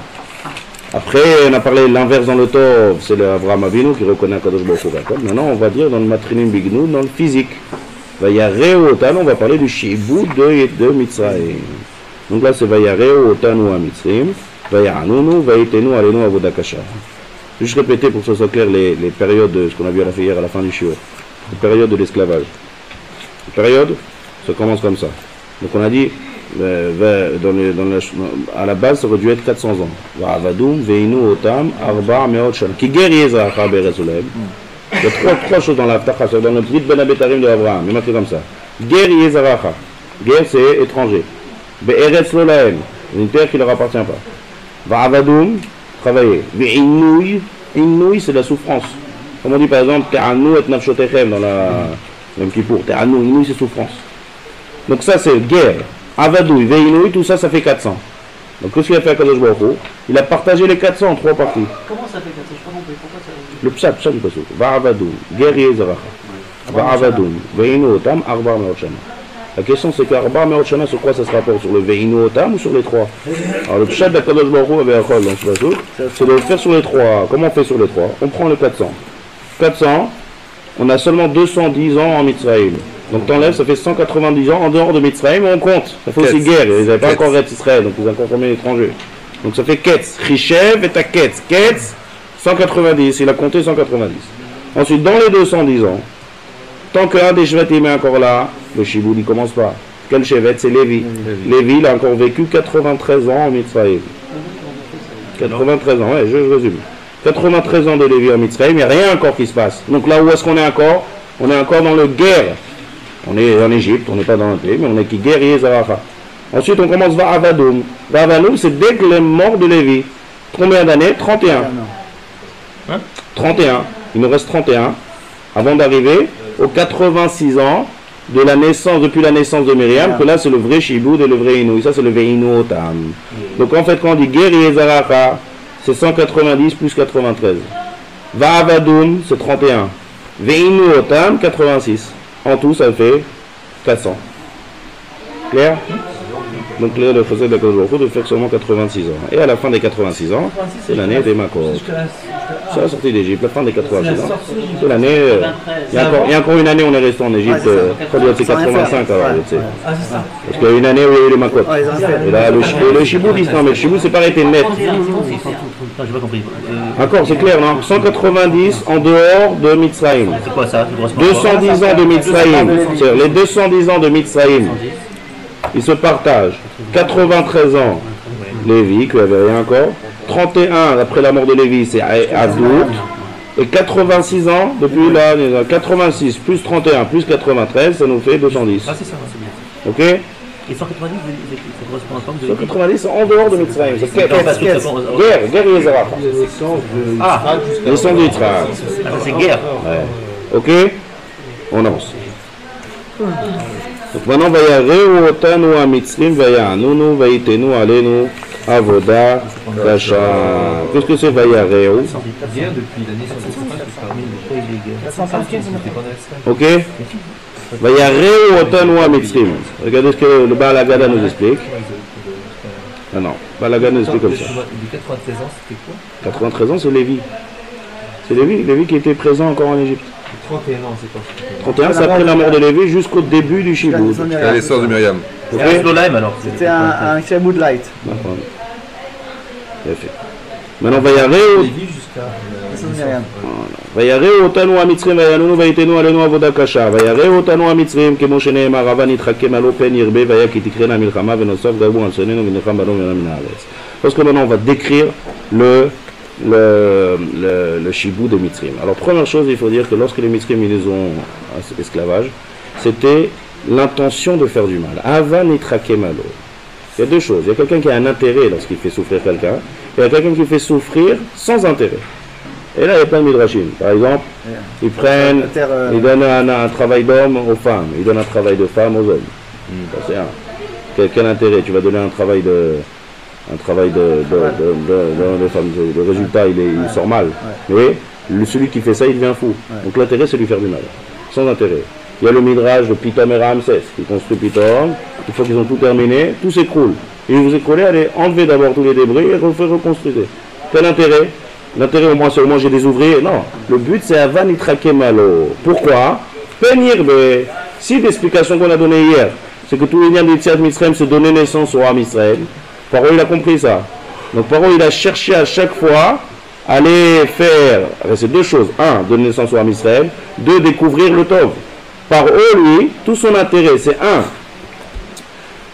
Après on a parlé l'inverse dans le Tov, c'est le Avraham Avinu qui reconnaît un Kadosh Baruch Hu. Maintenant on va dire dans le Matrinim Bignou, dans le physique. Vayareu Otanu, on va parler du Shibud de Mitzrayim. Donc là c'est Vayareu Otanu à Mitzrayim, Vayaranunu, Vayitenu Alenu Avoda Kasha. Juste répéter pour que ce soit clair les périodes de ce qu'on a vu hier à la fin du shiur. Les périodes de l'esclavage. Les périodes, ça commence comme ça. Donc on a dit, à la base ça aurait dû être 400 ans. Va'avadoum, ve'inu otam, arba me'ot shan. Ki ger yezracha be'eretz olev. Il y a trois choses dans l'Aftacha, dans le petit Ben Abetarim de Abraham. Il marqué comme ça. Ger yezracha. Ger c'est étranger. Be'eretz olev. Une terre qui ne leur appartient pas. Va'avadoum, travailler. Ve'inouy, inouy c'est la souffrance. Comme on dit par exemple, Te'anou et nafshotechem dans la même Kippour. Te'anou, inouï c'est souffrance. Donc ça c'est guerre. Avadouï, Ve'inouï, tout ça, ça fait 400. Donc qu'est-ce qu'il a fait à Kadosh Baruch Hu? Il a partagé les 400 en 3 parties. Comment ça fait 400? Je n'ai pas compris. Pourquoi ça... Le pshat du pasuk. Va'avadou, guerrier zaracha. Va'avadou, Ve'inu otam, arba me'ot shana. La question c'est qu'arba me'ot shana, sur quoi ça se rapporte? Sur le Ve'inu otam ou sur les 3? Alors le pshat de Kadosh Baruch Hu avait un rôle dans ce pasuk, c'est de le faire sur les 3. Comment on fait sur les 3? On prend le 400. 400, on a seulement 210 ans en Mitzrayim. Donc t'enlèves, ça fait 190 ans en dehors de Mitzrayim, on compte. Ça fait aussi guerre, ils n'avaient pas encore Retz Israël, donc ils ont encore combien d'étrangers. Donc ça fait Ketz, Rishev et ta Ketz. Ketz, 190, il a compté 190. Ensuite, dans les 210 ans, tant qu'un des Shvatim est encore là, le Shiboud il commence pas. Quel Shevet? C'est Lévi. Lévi, il a encore vécu 93 ans en Mitzrayim. 93 ans, ouais, je résume. 93 ans de Lévi en Mitzrayim, il n'y a rien encore qui se passe. Donc là où est-ce qu'on est encore? On est encore dans le guerre. On est en Égypte, on n'est pas dans le pays, mais on est qui guerrier Zaracha. Ensuite on commence Va'avadoum. Va'avadoum c'est dès que les morts de Lévi. Combien d'années? 31. 31. Il nous reste 31 avant d'arriver aux 86 ans de la naissance, depuis la naissance de Myriam, que là c'est le vrai Shiboud et le vrai Inouï. Ça c'est le Ve'inu Otam. Donc en fait quand on dit guerrier Zaracha, c'est 190 plus 93. Va'avadoum, c'est 31. Ve'inu Otam, 86. En tout, ça fait 400. Clair? Donc là, le faisait de la Kadosh de faire seulement 86 ans. Et à la fin des 86 ans, c'est l'année des Makor. C'est la sortie d'Égypte, la fin des 86 ans. C'est l'année... il y a encore une année, on est resté en Égypte. C'est 85 alors, tu sais. Parce qu'il y a une année où il y a eu les Makot. Et là, le Shiboud dit non, mais le Shiboud, c'est pas arrêté net. J'ai pas compris. D'accord, c'est clair, non? 190 en dehors de Mitzrayim. C'est quoi ça? 210 ans de Mitzrayim. Les 210 ans de Mitzrayim, ils se partagent. 93 ans, Lévi, qui n'avait rien encore. 31 après la mort de Lévi, c'est Azout. Et 86 ans, depuis là, 86 plus 31 plus 93, ça nous fait 210. Ah, c'est ça, c'est bien. Ok? Et 190, ça correspond à quoi? 190 en dehors de Mitzrayim. C'est guerre Yezara. Le sang du Yitzhak. Ah, ça c'est guerre. Ouais. Ok? On avance. Donc maintenant, Vayareu otanu ha-Mitzrim Vayanunu Vayitenu alenu avoda kasha. Qu'est-ce que c'est Vayareu? Guerre depuis la naissance de Israël. Ok? Vayareu otanu ha-Mitzrim. Regardez ce que le Baal Haggadah nous explique. Ah non, Baal Haggadah nous explique comme ça. 93 ans, c'était quoi? 93 ans, c'est Lévi. C'est Lévi qui était présent encore en Égypte. 31 ans, c'est quoi? 31, c'est après la mort de Lévi jusqu'au début du Shiboud. La naissance de Myriam. Ok? Alors. C'était un Shiboud light. D'accord. Bien fait. Maintenant, Vayareu. Lévi jusqu'à... Vayareu otanu ha-Mitzrim vayanunu vayitenu alenu avoda kasha. Vayareu otanu ha-Mitzrim kemo shene'emar hava nitchakem alo pen yirbe vaya ki tikrena milchama venosav gabu al sonenu v'necham bano min haaretz. Parce que maintenant on va décrire le Shiboud des Mitzrim. Alors première chose, il faut dire que lorsque les Mitzrim ils ont esclavage, c'était l'intention de faire du mal. Ava nitrake malo. Il y a deux choses. Il y a quelqu'un qui a un intérêt lorsqu'il fait souffrir quelqu'un. Et il y a quelqu'un qui fait souffrir sans intérêt. Et là, il y a plein de midrashim. Par exemple, ils prennent, ils donnent un travail d'homme aux femmes. Ils donnent un travail de femme aux hommes. Ça, c'est un. Quel intérêt? Tu vas donner un travail de femme. Le résultat, il sort mal. Mais celui qui fait ça, il devient fou. Donc l'intérêt, c'est de lui faire du mal. Sans intérêt. Il y a le midrash de Pitom et Ramsès qui construit Pitom. Une fois qu'ils ont tout terminé, tout s'écroule. Et vous écroulez, allez enlever d'abord tous les débris et reconstruire. Quel intérêt? L'intérêt au moins c'est de manger des ouvriers. Non, le but c'est Ava nitrake malo. Pourquoi? Penirbe. Si l'explication qu'on a donnée hier, c'est que tous les liens d'Yetziat Mitzrayim se donnaient naissance au Ham Israël. Paro il a compris ça. Donc Paro il a cherché à chaque fois à aller faire, c'est deux choses. Un, donner naissance au Ham Israël. Deux, découvrir le Tov. Paro lui, tout son intérêt c'est un,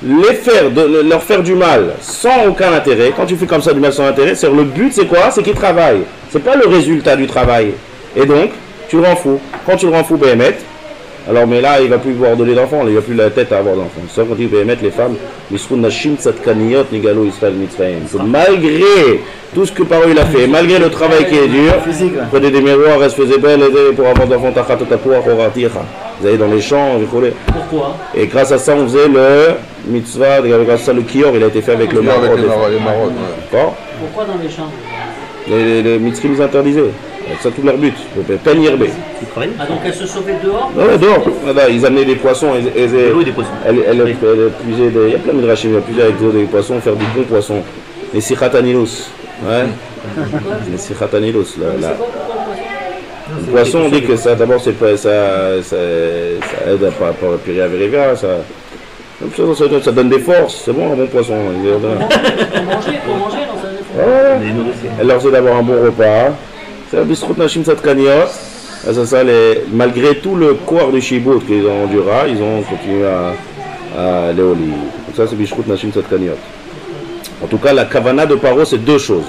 leur faire du mal sans aucun intérêt. Quand tu fais comme ça du mal sans intérêt, c'est le but c'est quoi? C'est qu'ils travaillent. C'est pas le résultat du travail. Et donc, tu le rends fou. Quand tu le rends fou, Béhémet, alors mais là, il va plus pouvoir donner d'enfants, il va plus la tête à avoir d'enfants. C'est ça quand il Béhémet, les femmes, malgré tout ce que Paro il a fait, malgré le travail qui est dur, prenez des miroirs, reste faisait belle pour avoir d'enfants, vous allez dans les champs, Pourquoi? et grâce à ça, on faisait le mitzvah, grâce à ça, le kior, il a été fait avec le marron. Pourquoi dans les champs? Les mitzvahs nous interdisaient. C'est tout leur but. Penirbe. Ah, donc elles se sauvaient dehors? Non, dehors. Voilà, ils amenaient des poissons. L'eau des poissons. Elle puisait il y a plein de midrashim, il puisait avec des poissons, faire du bon poisson. Les sichatanilos. Ouais. Les sichatanilos. Le poisson, on dit que ça, d'abord, ça aide à purifier la vérité. Ça donne des forces. C'est bon, un bon poisson. Pour manger, non, ça donne des forces. Elle leur fait d'avoir un bon repas. C'est la bistrout nashim satkaniot. Malgré tout le corps du Shibout qu'ils ont enduré, ils ont continué à aller au lit. Donc ça, c'est bistrout nashim satkaniot. En tout cas, la kavana de Paro, c'est deux choses.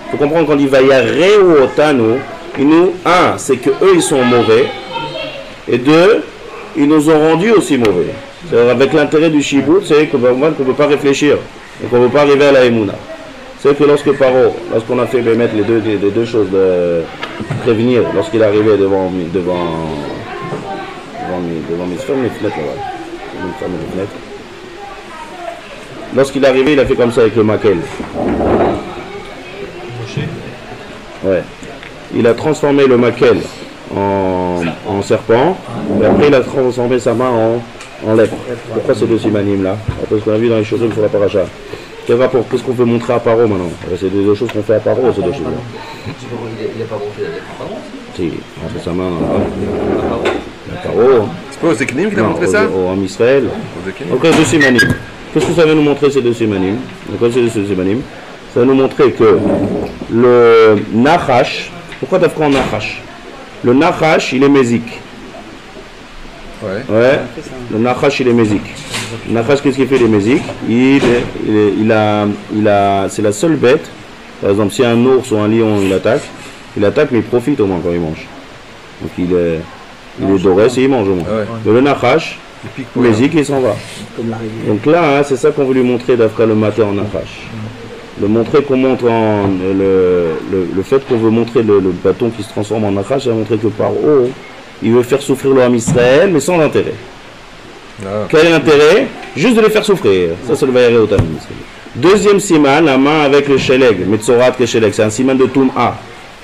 Il faut comprendre quand il va y arriver au Otanu, un, c'est que eux ils sont mauvais, et deux, ils nous ont rendus aussi mauvais. Avec l'intérêt du Shibout, c'est qu'on ne peut pas réfléchir, et qu'on ne peut pas arriver à la Emouna. C'est que lorsqu'on a fait mettre les deux choses de prévenir, lorsqu'il est arrivé devant mes fenêtres là-bas. Lorsqu'il est arrivé, il a fait comme ça avec le maquel. Ouais. Il a transformé le maquel en serpent, et après il a transformé sa main en lèpre. Pourquoi ces deux simanim là? Parce qu'on a vu dans les choses sur la paracha. Quel rapport? Qu'est-ce qu'on veut montrer à Paro maintenant? C'est des deux choses qu'on fait à Paro, ces deux choses là. Il n'a pas montré la lettre à Paro? Si, il a fait sa main à Paro. C'est pas aux Eknim qu'il a montré ça? Au Ham Israël. Donc deux simanim. Qu'est-ce que ça va nous montrer ces deux simanim? Ça va nous montrer que le Nachash, pourquoi t'as pris en Nachash? Le Nachash, il est mésique. Ouais. Le Nachash, il est mésique. Le Nachash, qu'est-ce qu'il fait, les mésiques? C'est la seule bête. Par exemple, si un ours ou un lion il attaque, mais il profite au moins quand il mange. Donc il est doré, et il mange au moins. Mais le Nachash, mésique, il s'en va. Donc là, c'est ça qu'on veut lui montrer d'après le matin en Nachash. Le montrer qu'on montre le fait qu'on veut montrer le bâton qui se transforme en Nachash, c'est montrer que par haut, il veut faire souffrir le Ham Israël, mais sans intérêt. Quel est l'intérêt? Juste de les faire souffrir. Ça, c'est le Vayaré au Tamim. Deuxième siman, la main avec le Sheleg, Metzorat que Sheleg, c'est un siman de Toum'a.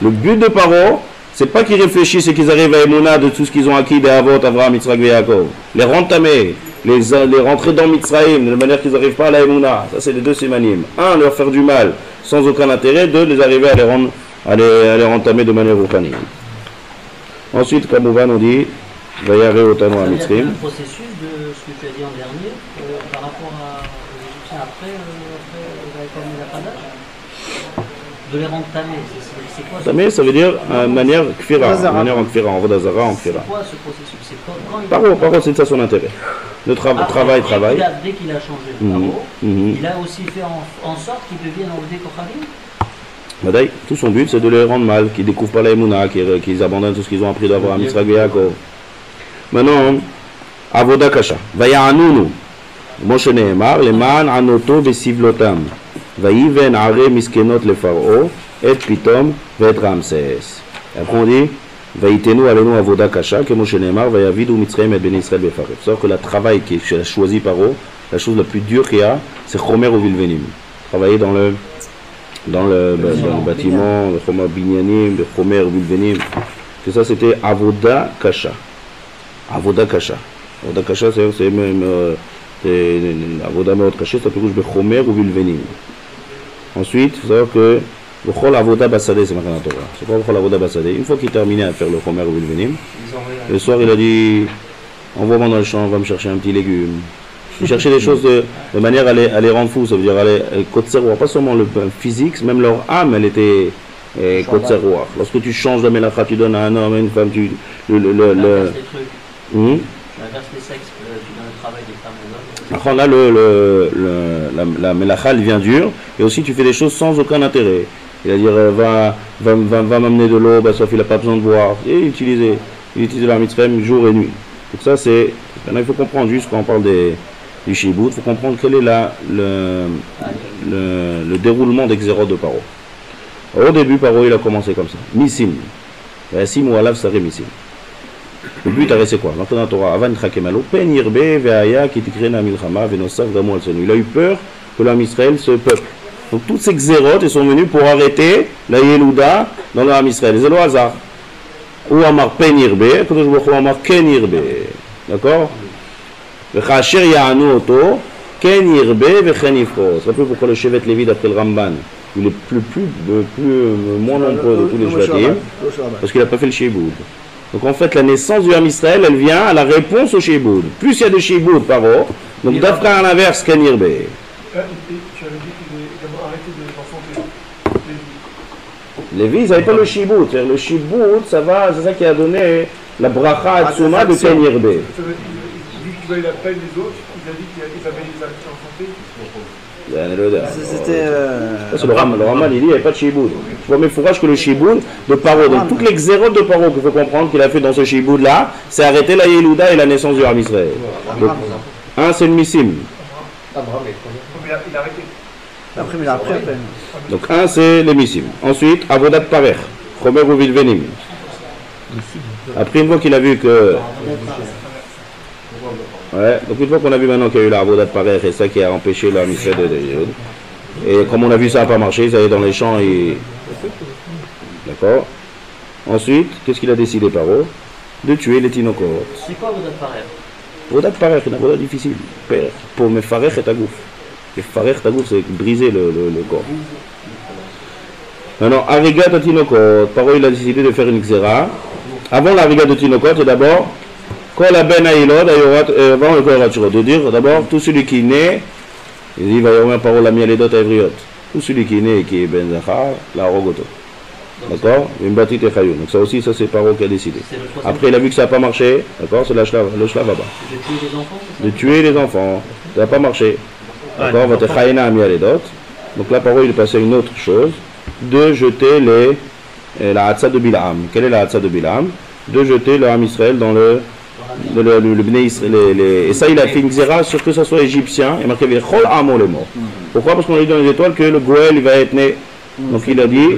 Le but de Paro, c'est pas qu'ils réfléchissent et qu'ils arrivent à Emouna de tout ce qu'ils ont acquis des Avot, Avraham, Yitzhak et Yaakov. Les rentamer, les rentrer dans Mitzrayim de manière qu'ils n'arrivent pas à la Emouna. Ça, c'est les deux simanim. Un, leur faire du mal sans aucun intérêt. Deux, les arriver à les rentamer de manière rouhani. Ensuite, Kamouvan nous dit Vayaré Otanu à Mitzrim. Il y a un processus de ce que tu as dit en dernier par rapport aux Égyptiens après la Padash, de les rentamer. C'est quoi Tamé, ça veut dire manière kfira, manière en kfira, en vodazara, en kfira. C'est quoi ce processus? C'est quand Paro, c'est ça son intérêt. Le travail. Dès qu'il a changé de Paro, il a aussi fait en sorte qu'ils deviennent Ovdei Kochavim. Badaï, tout son but c'est de les rendre mal, qu'ils ne découvrent pas la Emouna, qu'ils abandonnent tout ce qu'ils ont appris d'Avraham, Yitzhak et Yaakov. Maintenant, Avoda kasha. Vaya'anunu. Moshe Nehemar, leman anoto besivlotam. Vayiven are miskenot le Pharaon, et pitom, et Ramsès. Après on dit, Vaïtenu alenu avoda kasha, que Moshe Nehemar, vayavidu mitzrayim et ben Israël befaref. C'est-à-dire que le travail qui est choisi par eux, la chose la plus dure qu'il y a, c'est Chomer ou Vilvenim. Travailler dans le bâtiment, le Chomer Binyanim, le Chomer ou Vilvenim. Que ça c'était avoda kasha. Avoda kasha. Avoda kasha, c'est même avoda meot kasha, ça peut rouge de Chomer ou Vilvenim. Ensuite, il faut savoir que le Chol Avoda Basadeh, c'est marqué dans la Torah. C'est pas le Chol Avoda Basadeh. Une fois qu'il terminait à faire le Chomer ou Vilvenim, le soir il a dit envoie-moi dans le champ, va me chercher un petit légume. Il cherchait des choses de manière à les rendre fous, ça veut dire à les Kotzeroir, pas seulement le physique, même leur âme, elle était Kotzeroir. Lorsque tu changes de Melacha, tu donnes à un homme, à une femme, tu Tu inverses les sexes, tu donnes le travail des femmes aux hommes. Là, la Melacha, elle vient dure, et aussi tu fais des choses sans aucun intérêt. C'est-à-dire, va m'amener de l'eau, sauf il n'a pas besoin de boire. Et il utilise la mitzvah jour et nuit. Donc ça, c'est... Maintenant, il faut comprendre, juste quand on parle du Shibout, il faut comprendre quel est le déroulement des Xérot de Paro. Au début, Paro, il a commencé comme ça. Missim. Sim ou alav saré missim. Le but a resté quoi? Maintenant, Torah, Avan Chakemalo, Pen Yirbe, Veaya, Kitikrena Milchama, Venosaf, Gamou Al-Senu. Il a eu peur que l'âme Israël se peuple. Donc, toutes ces Xérot, ils sont venus pour arrêter la Yelouda dans l'âme Israël. C'est le hasard. Ou Amar Pen Yirbe, quand je vois Amar Ken Yirbe. D'accord? V'chasher ya'anu oto, ken yirbe v'chen yifros. C'est un peu pourquoi le Shevet Lévi d'après le Ramban, il est moins nombreux de tous les Shvatim, parce qu'il n'a pas fait le Shiboud. Donc en fait, la naissance du Ham Israël, elle vient à la réponse au Shiboud. Plus il y a de Shiboud par an, donc d'après à l'inverse, ken yirbe. Tu avais dit qu'ils avaient arrêté de s'enfanter. Lévi, ils n'avaient pas le Shiboud. C'est-à-dire le Shiboud, c'est ça qui a donné la bracha atzuma de ken yirbe. Vu qu'ils avaient la peine des autres, il a dit qu'ils avaient les actes en santé. C'est le Ramal, il dit qu'il n'y avait pas de Shiboud. Je vois mes fourrages que le Shiboud de Paro, donc toutes les xérotes de Paro qu'il faut comprendre qu'il a fait dans ce Shiboud là, c'est arrêter la Yelouda et la naissance du Ham Israël. Donc, un c'est le Missim. Il a arrêté. Après, mais après. Donc un c'est les Missim. Ensuite, Avodat Parer, Chomer ou Vilvenim. Après une fois qu'il a vu que... Ouais, donc une fois qu'on a vu maintenant qu'il y a eu la Avodat Parer et ça qui a empêché la Israël de... Et comme on a vu ça n'a pas marché, ils allaient dans les champs et... D'accord. Ensuite, qu'est-ce qu'il a décidé Paro? De tuer les Tinokot. C'est quoi Avodat Parer? Avodat Parer, c'est une Avodat difficile. Pour me farer tagouf. Et farer tagouf, c'est briser le corps. Maintenant, Arigat de Tinokot, Paro il a décidé de faire une xéra. Avant la Arigat de Tinokot, c'est d'abord... Quand la ben aïlod, avant le corps de dire d'abord tout celui qui est né, il dit va y avoir parole la mialedot avriot. Tout celui qui est né et qui est ben zachar, la rogoto. D'accord? Une bâtite et chayou. Donc ça aussi, ça c'est Paro qui a décidé. Après il a vu que ça n'a pas marché, d'accord? C'est le shlav là-bas. De tuer les enfants? De tuer les enfants. Ça n'a pas marché. D'accord? Va te chayena mialedot. Donc là Paro il est passé à une autre chose, de jeter la hatsa de Bilam. Quelle est la hatsa de Bilam? De jeter le Ham Israël dans le Bnei Israël, et ça il a fait une xéra sur que ce soit égyptien, et marqué Chol Amo les morts. Pourquoi? Parce qu'on a dit dans les étoiles que le Goël il va être né. Donc il a dit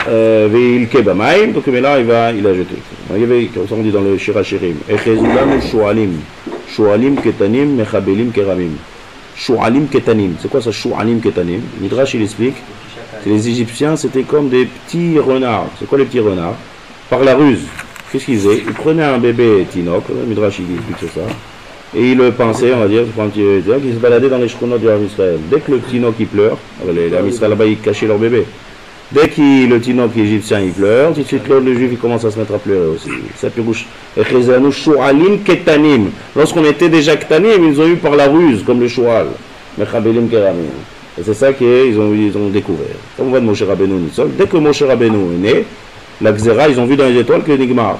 Veil Kebamaim, donc mais là il a jeté. Il y avait, comme ça on dit dans le Shirachirim, Echezulam Shualim, Shualim Ketanim, Mechabelim Keramim. Shualim Ketanim, c'est quoi ça Shualim Ketanim? Midrash il explique, c'est les Égyptiens c'était comme des petits renards. C'est quoi les petits renards? Par la ruse. Qu'est-ce qu'ils faisaient? Ils prenaient un bébé Tinoc, le Midrash il explique ça, et ils le pinçaient, on va dire, ils se baladaient dans les chronotes du Ham Israël. Dès que le Tinoc il pleure, les Ham Israël là-bas ils cachaient leur bébé. Dès que le Tinoc égyptien il pleure, tout de suite le juif il commence à se mettre à pleurer aussi. Ça peut bouche. Lorsqu'on était déjà Ketanim, ils ont eu par la ruse, comme le Shual. Mechabelim Keramim. Et c'est ça qu'ils ont découvert. Comme on voit de Moshe Rabbeinu Nitzol, dès que Moshe Rabbeinu est né, la Xéra, ils ont vu dans les étoiles que Nigmar.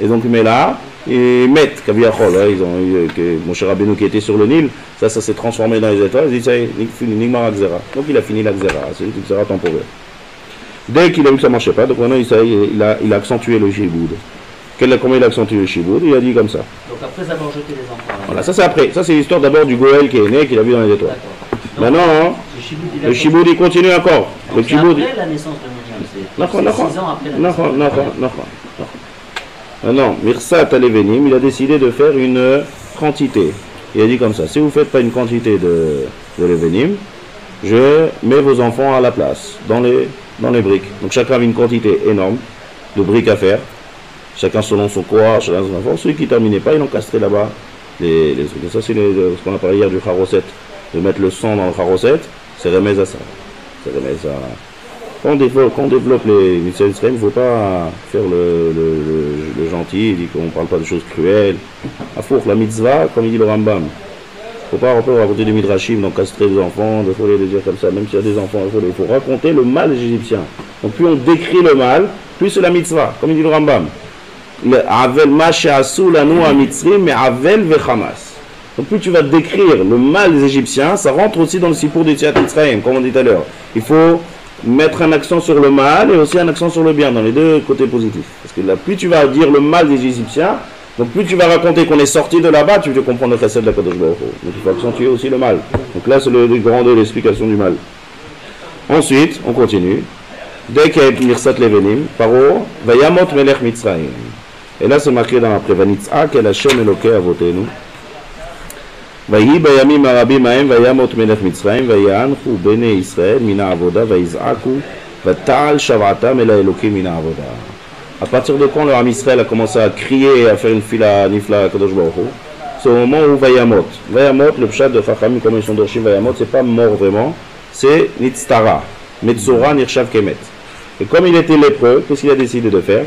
Et donc, mais là, ils mettent Kaviachol. Ils ont eu que Moshe Rabbeinu qui était sur le Nil, ça s'est transformé dans les étoiles. Ils disent, ça y est, Nigmar à Xéra. Donc, il a fini la Xéra. C'est une Xéra temporaire. Dès qu'il a vu que ça ne marchait pas, donc maintenant, il a accentué le Shiboud. Comment il accentue le shiboud? Il a dit comme ça. Donc après avoir jeté les enfants. Voilà, ça c'est après. Ça c'est l'histoire d'abord du Goël qui est né, qu'il a vu dans les étoiles. Maintenant, hein, le shiboud il continue encore. Le shiboud. Après la naissance de Myriam, c'est 6 ans après la naissance. Maintenant, Mirsat Alevenim, il a décidé de faire une quantité. Il a dit comme ça, si vous ne faites pas une quantité de Levenim, je mets vos enfants à la place, dans les briques. Donc chacun avait une quantité énorme de briques à faire. Chacun selon son corps, chacun son enfant. Ceux qui ne terminaient pas, ils ont castré là-bas les trucs. Ça, c'est ce qu'on a parlé hier du Kharoset. De mettre le sang dans le Kharoset, c'est remède à ça. C'est remède à ça. Quand on développe les mitzvahs d'Israël, il ne faut pas faire le gentil, il dit qu'on ne parle pas de choses cruelles. À four, la mitzvah, comme il dit le Rambam, il ne faut pas raconter des midrashim, donc castrer des enfants, il faut les dire comme ça, même s'il y a des enfants, il faut raconter le mal des Égyptiens. Donc plus on décrit le mal, plus c'est la mitzvah, comme il dit le Rambam. Avel masha'asu lanu ha-mitzrim, mais avel vechamas. Donc plus tu vas décrire le mal des Égyptiens, ça rentre aussi dans le sipour du Tziat Mitzrayim, comme on dit tout à l'heure. Il faut mettre un accent sur le mal et aussi un accent sur le bien, dans les deux côtés positifs. Parce que là, plus tu vas dire le mal des Égyptiens, donc plus tu vas raconter qu'on est sorti de là-bas, tu veux comprendre le chesed de la Kadosh Baruch Hu. Donc il faut accentuer aussi le mal. Donc là, c'est le grand de l'explication du mal. Ensuite, on continue. Dès qu'il y a Mirsat Levenim, Paro, Vayamot Melech Mitzrayim. Et là, c'est marqué dans la Prévanitzak, et Hashem Elokei Avotenu. ויהי בימים הרבים ההם וימות מלך מצרים ויענכו בני ישראל מן העבודה ויזעקו ותעל שבעתם אל האלוקים מן העבודה. À partir de quand le Ham Israël a commencé à crier et à faire une fila nifla à Kadosh Baruch Hu? C'est au moment où Vayamot. Vayamot, le pshat de Chachamim, comme ils sont d'Orshim Vayamot, c'est pas mort vraiment, c'est Nitztara. Metzora Nirshav Kemet. Et comme il était lépreux, qu'est-ce qu'il a décidé de faire?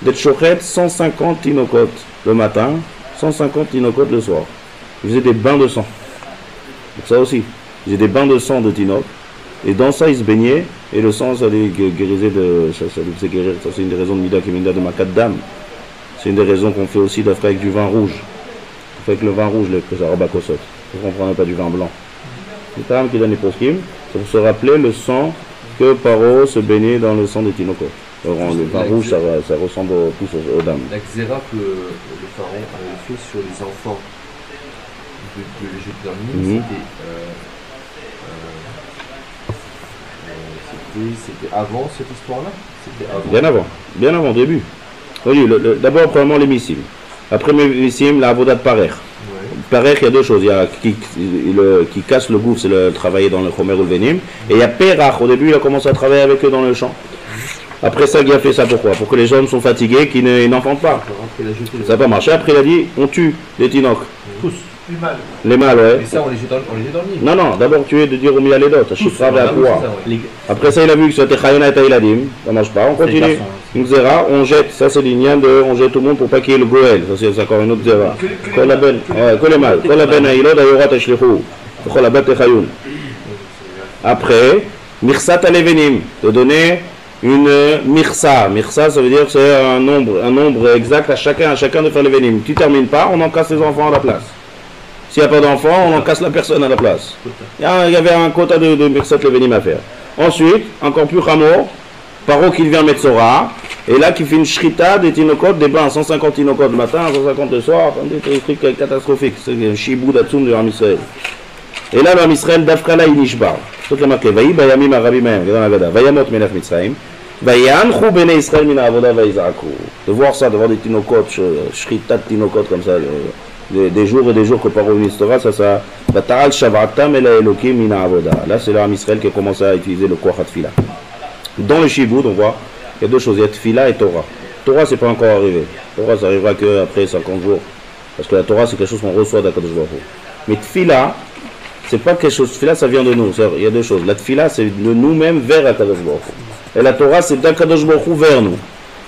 D'être chochet 150 tinokot le matin, 150 tinokot le soir. Il faisait des bains de sang. Donc ça aussi. Il faisait des bains de sang de Tinoch. Et dans ça, il se baignait. Et le sang, ça lui guérissait de. Ça lui faisait guérir. Ça, c'est une des raisons de Mida Keminda de Makat Dam. C'est une des raisons qu'on fait aussi d'affaire avec du vin rouge. On fait avec le vin rouge, les Arabakosot. On ne prend pas du vin blanc. C'est Taram qui donne les proskim. C'est pour se rappeler le sang que Paro se baignait dans le sang de Tinoch. Le vin rouge, ça ressemble plus aux dames. La xéra que le pharaon avait fait sur les enfants de l'Égypte dernier, c'était avant cette histoire-là? Bien avant, début. Oui, d'abord, premièrement, les missim. Après les missim, la avodat parer. Parer, il y a deux choses. Il y a qui casse le gouffre, c'est le travailler dans le chomer ou le venim. Et il y a perach. Au début, il a commencé à travailler avec eux dans le champ. Après ça, il a fait ça pourquoi? Pour que les hommes sont fatigués, qu'ils n'enfantent pas. Ça n'a pas marché. Après, il a dit, on tue les tinocs. Tous. Les mâles, ouais. Mais ça, on les jette dans le Nil. Non, d'abord tu es de dire au milieu les dots, à Chifra et à quoi. Après ça, il a vu que c'était Chayona et Taïladim, ça ne marche pas, on continue. Une zéra, on jette, ça c'est l'ignan de, on jette tout le monde pour pas qu'il y ait le Goël, ça c'est encore une autre zéra. Que les mâles, que la ben aïlod ayorat ashlichou, que la bête chayoun. Après, Mirsat Alevenim, de donner une Mirsa. Mirsa, ça veut dire que c'est un nombre exact à chacun de faire l'Evenim. Tu termines pas, on en casse les enfants à la place. S'il n'y a pas d'enfant, on en casse la personne à la place. Il y avait un quota de Mirsat Levenim à faire. Ensuite, encore plus Ramo, Paro qui devient Metzora, et là qui fait une shrita des tinokot, des bains, 150 tinokot le matin, 150 le soir, des trucs catastrophiques. C'est un shibou d'Atsoum de Ham Israël. Et là, le Ham Israël, Dafkala Inishbar. C'est ce qu'il a marqué. Vaï Bayamim Arabim Mayam, dans la Gada. Vayamot Melech Mitzrayim. Vayanchou Bene Israël Mina Avoda Vaïzakou. De voir ça, de voir des tinokot, shrita de tinokot comme ça. Des jours et des jours que Paro ministra, ça Bata'al Shavatam el Elokim Mina Avoda. Là, c'est l'Am Israël qui a commencé à utiliser le Koach HaTfila. Dans le Shiboud, on voit, il y a deux choses, il y a Tfila et Torah. Torah, c'est pas encore arrivé. Torah, ça arrivera qu'après 50 jours. Parce que la Torah, c'est quelque chose qu'on reçoit d'Akadosh Baruch Hu. Mais Tfila, c'est pas quelque chose, Tfila, ça vient de nous. Il y a deux choses. La Tfila, c'est de nous-mêmes vers Akadosh Baruch Hu. Et la Torah, c'est d'Akadosh Baruch Hu vers nous.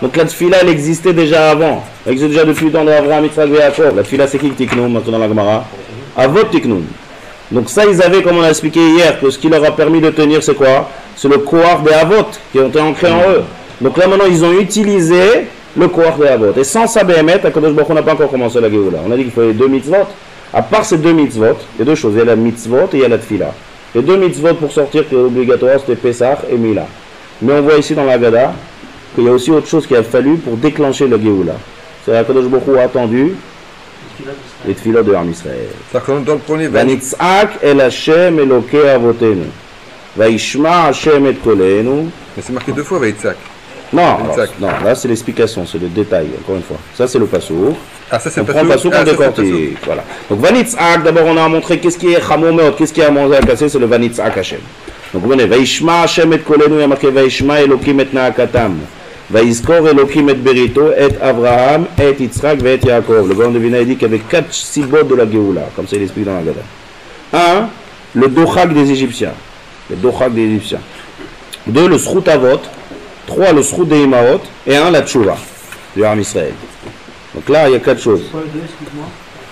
Donc la tfila, elle existait déjà avant. Elle existait déjà depuis le temps d'Avraham, Yitzhak et Yaakov. La tfila, c'est qui le tiknoun maintenant dans la Gemara? Avot tiknoun. Donc ça, ils avaient, comme on a expliqué hier, que ce qui leur a permis de tenir, c'est quoi? C'est le koach des avot qui ont été ancrés en eux. Donc là, maintenant, ils ont utilisé le koach des avot. Et sans ça, Béhémet, Akadosh Baruch Hu n'a pas encore commencé la Géoula. On a dit qu'il fallait deux mitzvot. À part ces deux mitzvot, il y a deux choses. Il y a la mitzvot et il y a la tfila. Les deux mitzvot pour sortir qui est obligatoire, c'était Pesach et Mila. Mais on voit ici dans la Gada qu'il y a aussi autre chose qu'il a fallu pour déclencher le Géoula. C'est Akadosh Baruch Hu a attendu les tefilot de Am Israël. C'est-à-dire que dans le premier Vanitzak el Hashem Elokei avotenu. Vaishma Hashem et kolenu. Mais c'est marqué 2 fois Vaïtzak. Non, alors, non, là c'est l'explication, c'est le détail, encore une fois. Ça c'est le pasouk. Ah, ça c'est on le prend le pasouk, on décortique. Voilà. Donc Vanitzak, d'abord on a montré qu'est-ce qui est Chamomeot, qu'est-ce qui est à manger à casser, c'est le Vanitzak Hashem. Donc vous voyez, Vaishma Hashem et kolenu, il y a marqué Vaishma Elokim et Naakatam. Vaizkor Elokim et Berito, et Abraham, et Yitzhak, et Yaakov. Le grand devina dit qu'il y avait 4 sibot de la Géoula, comme ça il explique dans la Gada. 1. Le Dochak des Égyptiens. Le Dochak des Égyptiens. 2. Le Srout Avot. 3. Le Srout des Imaot. Et 1. La Tchouva du Ham Israël. Donc là il y a 4 choses.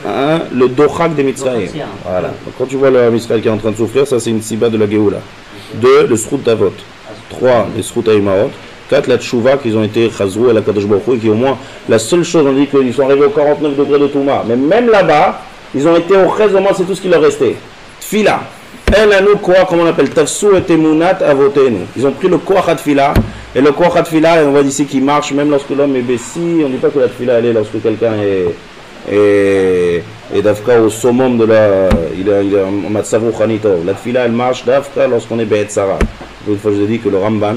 1. Le Dochak des Mitzrayim. Voilà. Donc quand tu vois le Ham Israël qui est en train de souffrir, ça c'est une siba de la Géoula. 2. Le Srout Avot. 3. Le Srout des Imaot. 4. La Tchouva qu'ils ont été chazrou à la Kadosh Baruch Hu, et qui au moins, la seule chose, on dit qu'ils sont arrivés au 49 degrés de Touma. Mais même là-bas, ils ont été au chaz, au moins c'est tout ce qui leur restait. Tfila. El anu koach, comment on appelle, Tafsou et Emunat avotenu. Ils ont pris le koach à Tfila, et le koach à Tfila, on voit d'ici qu'il marche, même lorsque l'homme est baissi, on ne dit pas que la Tfila elle est lorsque quelqu'un est d'Afka au summum de la. Il est en Matsavou Khanitov. La Tfila elle marche d'Afka lorsqu'on est Be'et Sarah. Une fois je vous ai dit que le Ramban,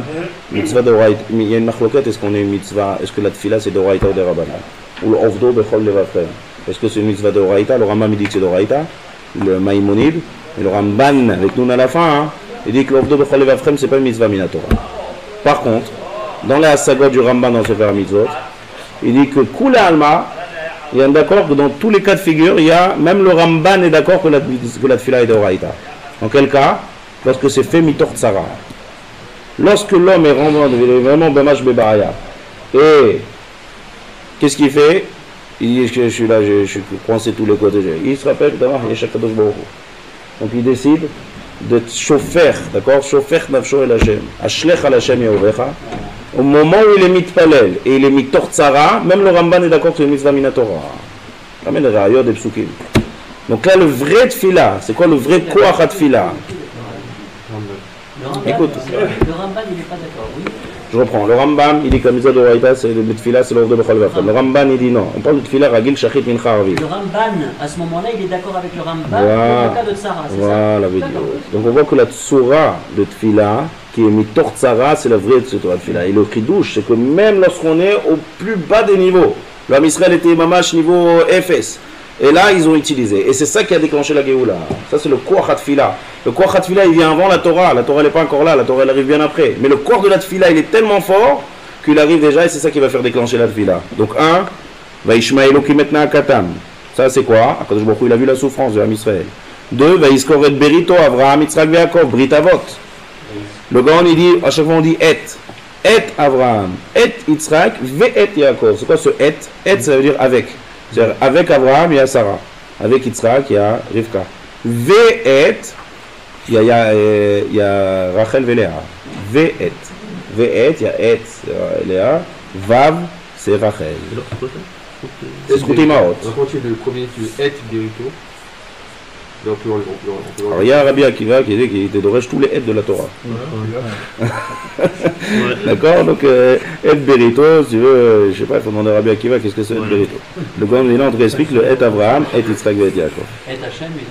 mitzvah de Horaïta, il y a une marloquette, est-ce qu'on est mitzvah, est-ce que la Tfila c'est de Horaïta ou de Rabbanan? Ou le Ovdo Bechol Levavchem. Est-ce que c'est une mitzvah de Horaïta? Le Rambam il dit que c'est de Horaïta, le Maïmonide, et le Ramban avec nous à la fin, il dit que le Ovdo Bechol Levavchem c'est pas une mitzvah minatora. Par contre, dans les Hasagot du Ramban dans Sefer Mitzvot, il dit que Kula Alma, il y a d'accord que dans tous les cas de figure, il y a, même le Ramban est d'accord que la Tfila est de Horaïta. En quel cas? Lorsque c'est fait mitor tsara. Lorsque l'homme est vraiment bamash bebaraya, et qu'est-ce qu'il fait? Il dit, je suis là, je suis coincé tous les côtés. Il se rappelle d'abord, il y a chaque Kadosh Baruch Hu. Donc il décide de chauffer, d'accord? Chauffer nafsho el Hashem. Ashlech al Hashem yaovecha. Au moment où il est mitpalel et il est mitor tsara, même le Ramban est d'accord que c'est une mitzvah minatora. Ramène le rayot des psukim. Donc là, le vrai tfila, c'est quoi le vrai koach à tfila? Écoute. Le Ramban, il n'est pas d'accord, oui. Je reprends. Le Rambam, il dit que la mitzvah de Horaïta, c'est le tfila, c'est l'ordre de Bechol Vafem. Le Ramban, il dit non. On parle de tfila ragil shachit mincha arvit. Le Ramban, à ce moment-là, il est d'accord avec le Ramban pour le cas de Tsara, c'est ça? Voilà, donc on voit que la tsura de tfila, qui est mitor tsara, c'est la vraie tsura de tfila. Et le chidouche, c'est que même lorsqu'on est au plus bas des niveaux, l'homme Israël était mamash niveau FS. Et là, ils ont utilisé. Et c'est ça qui a déclenché la Géoula. Ça, c'est le koach ha-tfila. Le koach ha-tfila, il vient avant la Torah. La Torah, elle n'est pas encore là. La Torah, elle arrive bien après. Mais le koach de la tfila, il est tellement fort qu'il arrive déjà et c'est ça qui va faire déclencher la tfila. Donc, 1, Vaishma Elokim et Naakatam. Ça, c'est quoi? Akadosh Baruch Hu, il a vu la souffrance de l'homme Israël. 2, Vaizkor et Berito, Avraham, Yitzhak, Yaakov, Brit Avot. Le grand, il dit, à chaque fois, on dit et. Et Avraham, et Yitzhak, ve-et Yaakov. C'est quoi ce et? Et, ça veut dire avec. C'est-à-dire, avec Abraham, il y a Sarah. Avec Yitzhak, il y a Rivka. Ve'et, il y a Rachel et Léa. Ve'et. Ve'et, il y a Et, Léa. Vav, c'est Rachel. C'est Sroutimahot. Quand tu es le premier, tu es Et Berito. Alors il y a Rabbi Akiva qui dit qu'il te devrait tous les aides de la Torah. D'accord? Donc, Et Berito, si tu veux, je sais pas, il faut demander à Rabbi Akiva qu'est-ce que c'est Et Berito. Le grand il entre explique le Et Abraham, Et Yitzhak, Et Yaakov. Et Hachem, ils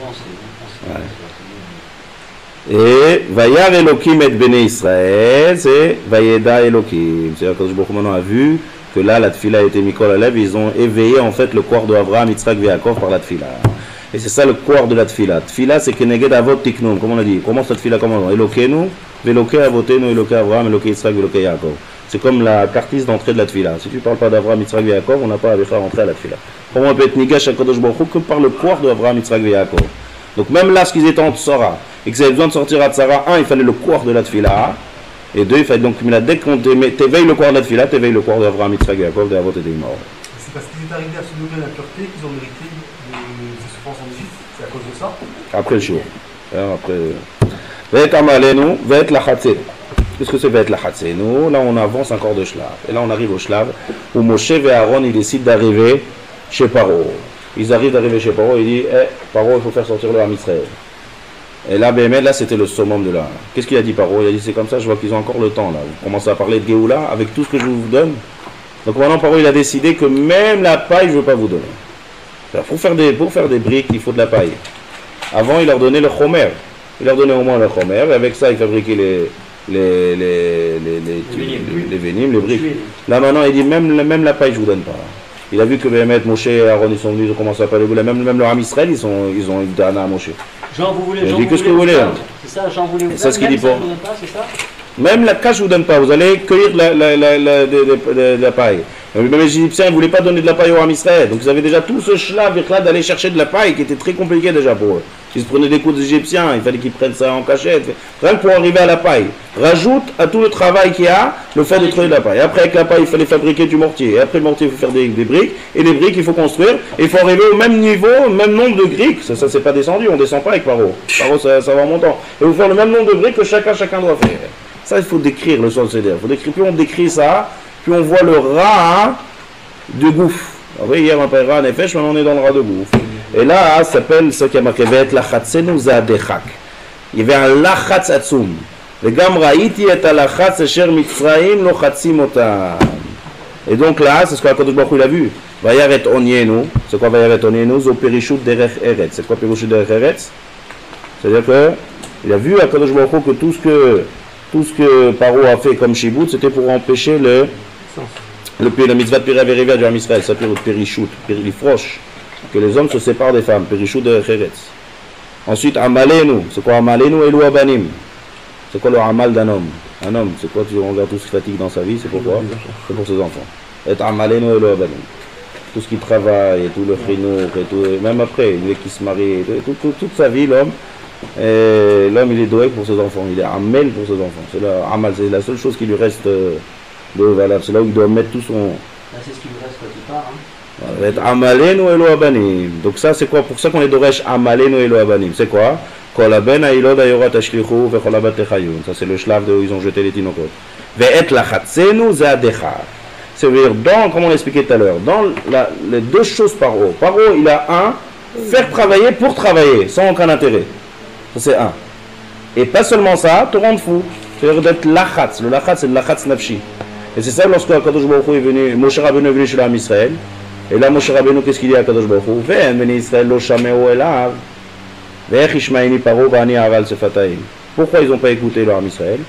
vont Et Vayar Elokim et Bene Israël, c'est Vayeda Elokim. C'est-à-dire que Baruch Hu maintenant a vu que là, la tfila a été mikol alev, ils ont éveillé en fait le corps de Abraham, Yitzhak, Yaakov par la tfila. Et c'est ça le corps de la tfila. Tfila, c'est Keneged Avot Tiknum, comme on a dit. Comment cette tfila, comment on a dit? Elokenu, Veloke Avotenu, Eloke Abraham, Eloke Yitzhak, Veloke Yaakov. C'est comme la cartise d'entrée de la tfila. Si tu ne parles pas d'Abraham, Yitzhak, Yaakov, on n'a pas à faire rentrer à la tfila. Comment on peut être Nigash HaKadosh Baruch Hu que par le corps de Abraham, Yitzhak, Yaakov. Donc même là, ce qu'ils étaient en Tsara, et qu'ils avaient besoin de sortir à Tsara, 1, il fallait le corps de la tfila, et 2, il fallait donc, dès qu'on t'éveille le corps de la tfila, t'éveilles le corps d'Abraham, Yitzhak, Yaakov, de Avot et de Imor. C'est parce qu'ils est arrivé à ce degré d'impureté qu'ils ont mérité ces souffrances en Égypte. C'est à cause de ça. Après le jour. Après. Ve'et amalenu, ve'et lachatzenu. Qu'est-ce que c'est ve'et lachatzenu? Là, on avance encore de Shlav. Et là, on arrive au Shlav où Moshe et Aaron, ils décident d'arriver chez Paro. Ils arrivent d'arriver chez Paro, il dit Paro, il faut faire sortir le Ham Israël. Et là, Béhémet, là, c'était le summum de là. Qu'est-ce qu'il a dit Paro? Il a dit c'est comme ça, je vois qu'ils ont encore le temps là. Vous commencez à parler de Géoula avec tout ce que je vous donne. Donc maintenant, Paro, il a décidé que même la paille, je ne veux pas vous donner. Alors, pour faire des briques, il faut de la paille. Avant, il leur donnait le chomer. Il leur donnait au moins le chomer. Et avec ça, il fabriquait les vénimes, les briques. Là maintenant, il dit même la paille, je vous donne pas. Il a vu que Béhémet, Moshe et Aaron, ils sont venus, ils ont commencé à parler. Même leur Am Israël, ils ont eu Dana à Moshe. Jean, vous voulez. Il dit que ce que vous voulez. C'est ça, Jean, vous voulez. C'est ce qu'il dit pour. C'est ça. Même la cache, je ne vous donne pas. Vous allez cueillir de la paille. Même les Égyptiens ne voulaient pas donner de la paille au Ham Israël. Donc ils avaient déjà tout ce schlav là d'aller chercher de la paille qui était très compliqué déjà pour eux. Ils se prenaient des coups des Égyptiens, il fallait qu'ils prennent ça en cachette. Rien que pour arriver à la paille. Rajoute à tout le travail qu'il y a le fait de trouver de la paille. Après avec la paille, il fallait fabriquer du mortier. Et après le mortier, il faut faire des briques. Et les briques, il faut construire. Et il faut arriver au même niveau, au même nombre de briques. Ça c'est pas descendu, on ne descend pas avec Paro. Paro, ça va en montant. Et il faut faire le même nombre de briques que chacun doit faire. Ça, il faut décrire le sol CDR. Plus on décrit ça, plus on voit le rat de gouffre. Oui, hier on parlait rat nefesh, maintenant on est dans le rat de gouffre. Et là, ça s'appelle ce qui a marqué Ve'et lachatzenu zadechak. Il y avait un lachatz atzum. Vegam raïti et alachatz asher mitzraim lo chatzim otam. Et donc là, c'est ce que Akadosh Baruch Hu a vu. Vayaret onienu. C'est quoi vayaret onienu? Zo perishut derech eretz. C'est quoi perishut derech eretz? C'est-à-dire que il a vu Akadosh Baruch Hu que tout ce que Paro a fait comme Shibout, c'était pour empêcher la mitzvah de Pireh Verivia du Ham Israël, ça s'appelle le Perishut, Perifroche, que les hommes se séparent des femmes, Perishut de Cheretz. Ensuite, Amalenu, c'est quoi Amalenu? Elou Abanim. C'est quoi le Amal d'un homme? Un homme, c'est quoi? Tu regardes tout ce qui fatigue dans sa vie, c'est pourquoi? C'est pour ses enfants. Et Amalenu Elou Abanim. Tout ce qui travaille, et tout le chinour, et tout, même après, il est qui se marie, toute sa vie, l'homme, il est doué pour ses enfants, il est amel pour ses enfants. C'est la seule chose qui lui reste de valable. C'est là où il doit mettre tout son. Là, c'est ce qui lui reste quand il part. Être amalenu elo abanim. Donc ça, c'est quoi? Pour ça qu'on est doresh amalenu elo abanim. C'est quoi? Kolaben ailod ayorat ashlichu vecholabat techayun. Ça, c'est le shlav de où ils ont jeté les tinokot. Ve'et lachatzenu zadechar. C'est-à-dire, comme on l'expliquait tout à l'heure, dans les deux choses Paro. Paro, il a faire travailler pour travailler, sans aucun intérêt. Ça c'est un. Et pas seulement ça, te rendre fou. C'est-à-dire d'être lachatz. Le lachatz, c'est le lachatz nafshi. Et c'est ça lorsque Akadosh Baruch Hu est venu, Moshe Rabbeinu est venu chez l'Am Israël. Et là, Moshe Rabbeinu, qu'est-ce qu'il dit à Akadosh Baruch Hu? Ve'en beni Israël lo shameu elav. Ve'ech ishmaini paro ba'ani aral sefataim. Pourquoi ils n'ont pas écouté l'Am Israël?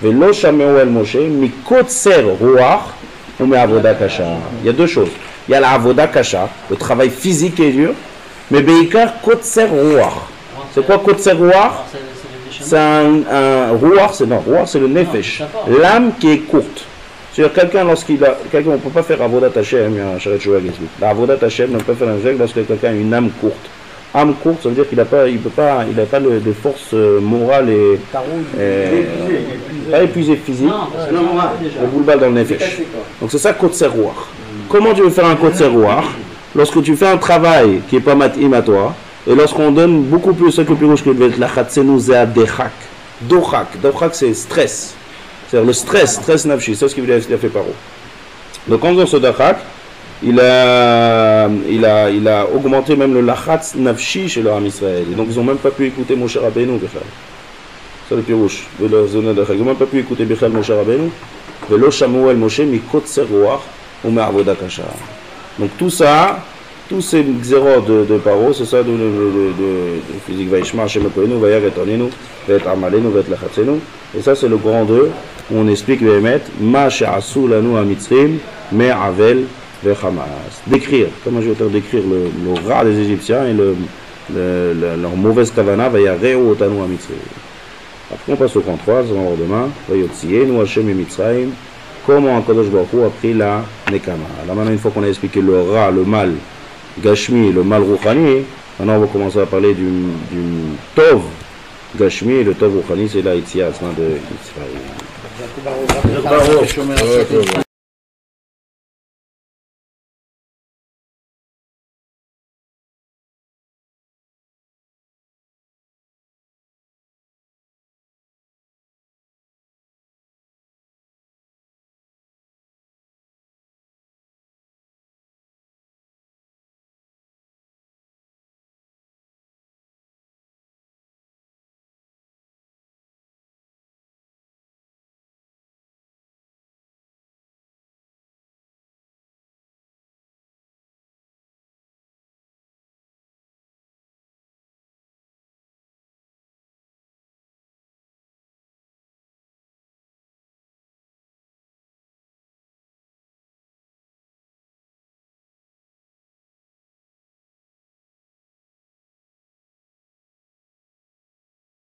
Ve'lo shameu el Moshe mikotser ruach ou me'avoda kasha. Il y a deux choses. Il y a la avoda kasha, le travail physique et dur, mais beikar kotser ruach. C'est quoi kotser ruach? C'est un ruach, c'est le nefesh, l'âme qui est courte. C'est-à-dire quelqu'un on ne peut pas faire avodat Hashem, il y a un Sharet Shouag qui explique. La avodat Hashem ne peut pas faire un geste lorsque quelqu'un a une âme courte. Âme courte, ça veut dire qu'il n'a pas de force morale et pas épuisé physique. Le boulbal dans le nefesh. Donc c'est ça kotser ruach. Comment tu veux faire un kotser ruach? Lorsque tu fais un travail qui n'est pas matim à toi, et lorsqu'on donne beaucoup plus ce que plus rouge que le lachatzenu zadechak. Dochak c'est stress. C'est-à-dire le stress nafshi, c'est ce qu'il a fait Paro. Donc en faisant ce dachak, il a augmenté même le lachatz nafshi chez le Ham Israël. Et donc ils n'ont même pas pu écouter Moshe Rabbeinu Bechal. C'est le pirouche. Ils n'ont même pas pu écouter Bechal Moshe Rabbeinu. Velo shamu el Moshe mikotser ruach ou me'avoda kasha. Donc tout ça, tous ces xéros de Paro, c'est ça de physique. Vaishma Hashem Eloheinu, Vayaret onenu, Ve'et amalenu, Ve'et lachatzenu. Et ça c'est le grand 2 où on explique Béhémet, Ma she'asu lanu hamitzrim, me'avel ve'chamas. Décrire, comment je vais faire décrire le rat des Égyptiens et leur mauvaise kavana, Vayareu otanu hamitzrim. Après on passe au camp 3, on va demain, Vayotzienu Hashem emitzraim, comment Akadosh Baruch Hu a pris la nekama. Là maintenant une fois qu'on a expliqué le rat, le mal Gashmi, le mal Rouchani, maintenant on va commencer à parler du Tov Gashmi, et le Tov Rouchani c'est la Yetziat de Israël.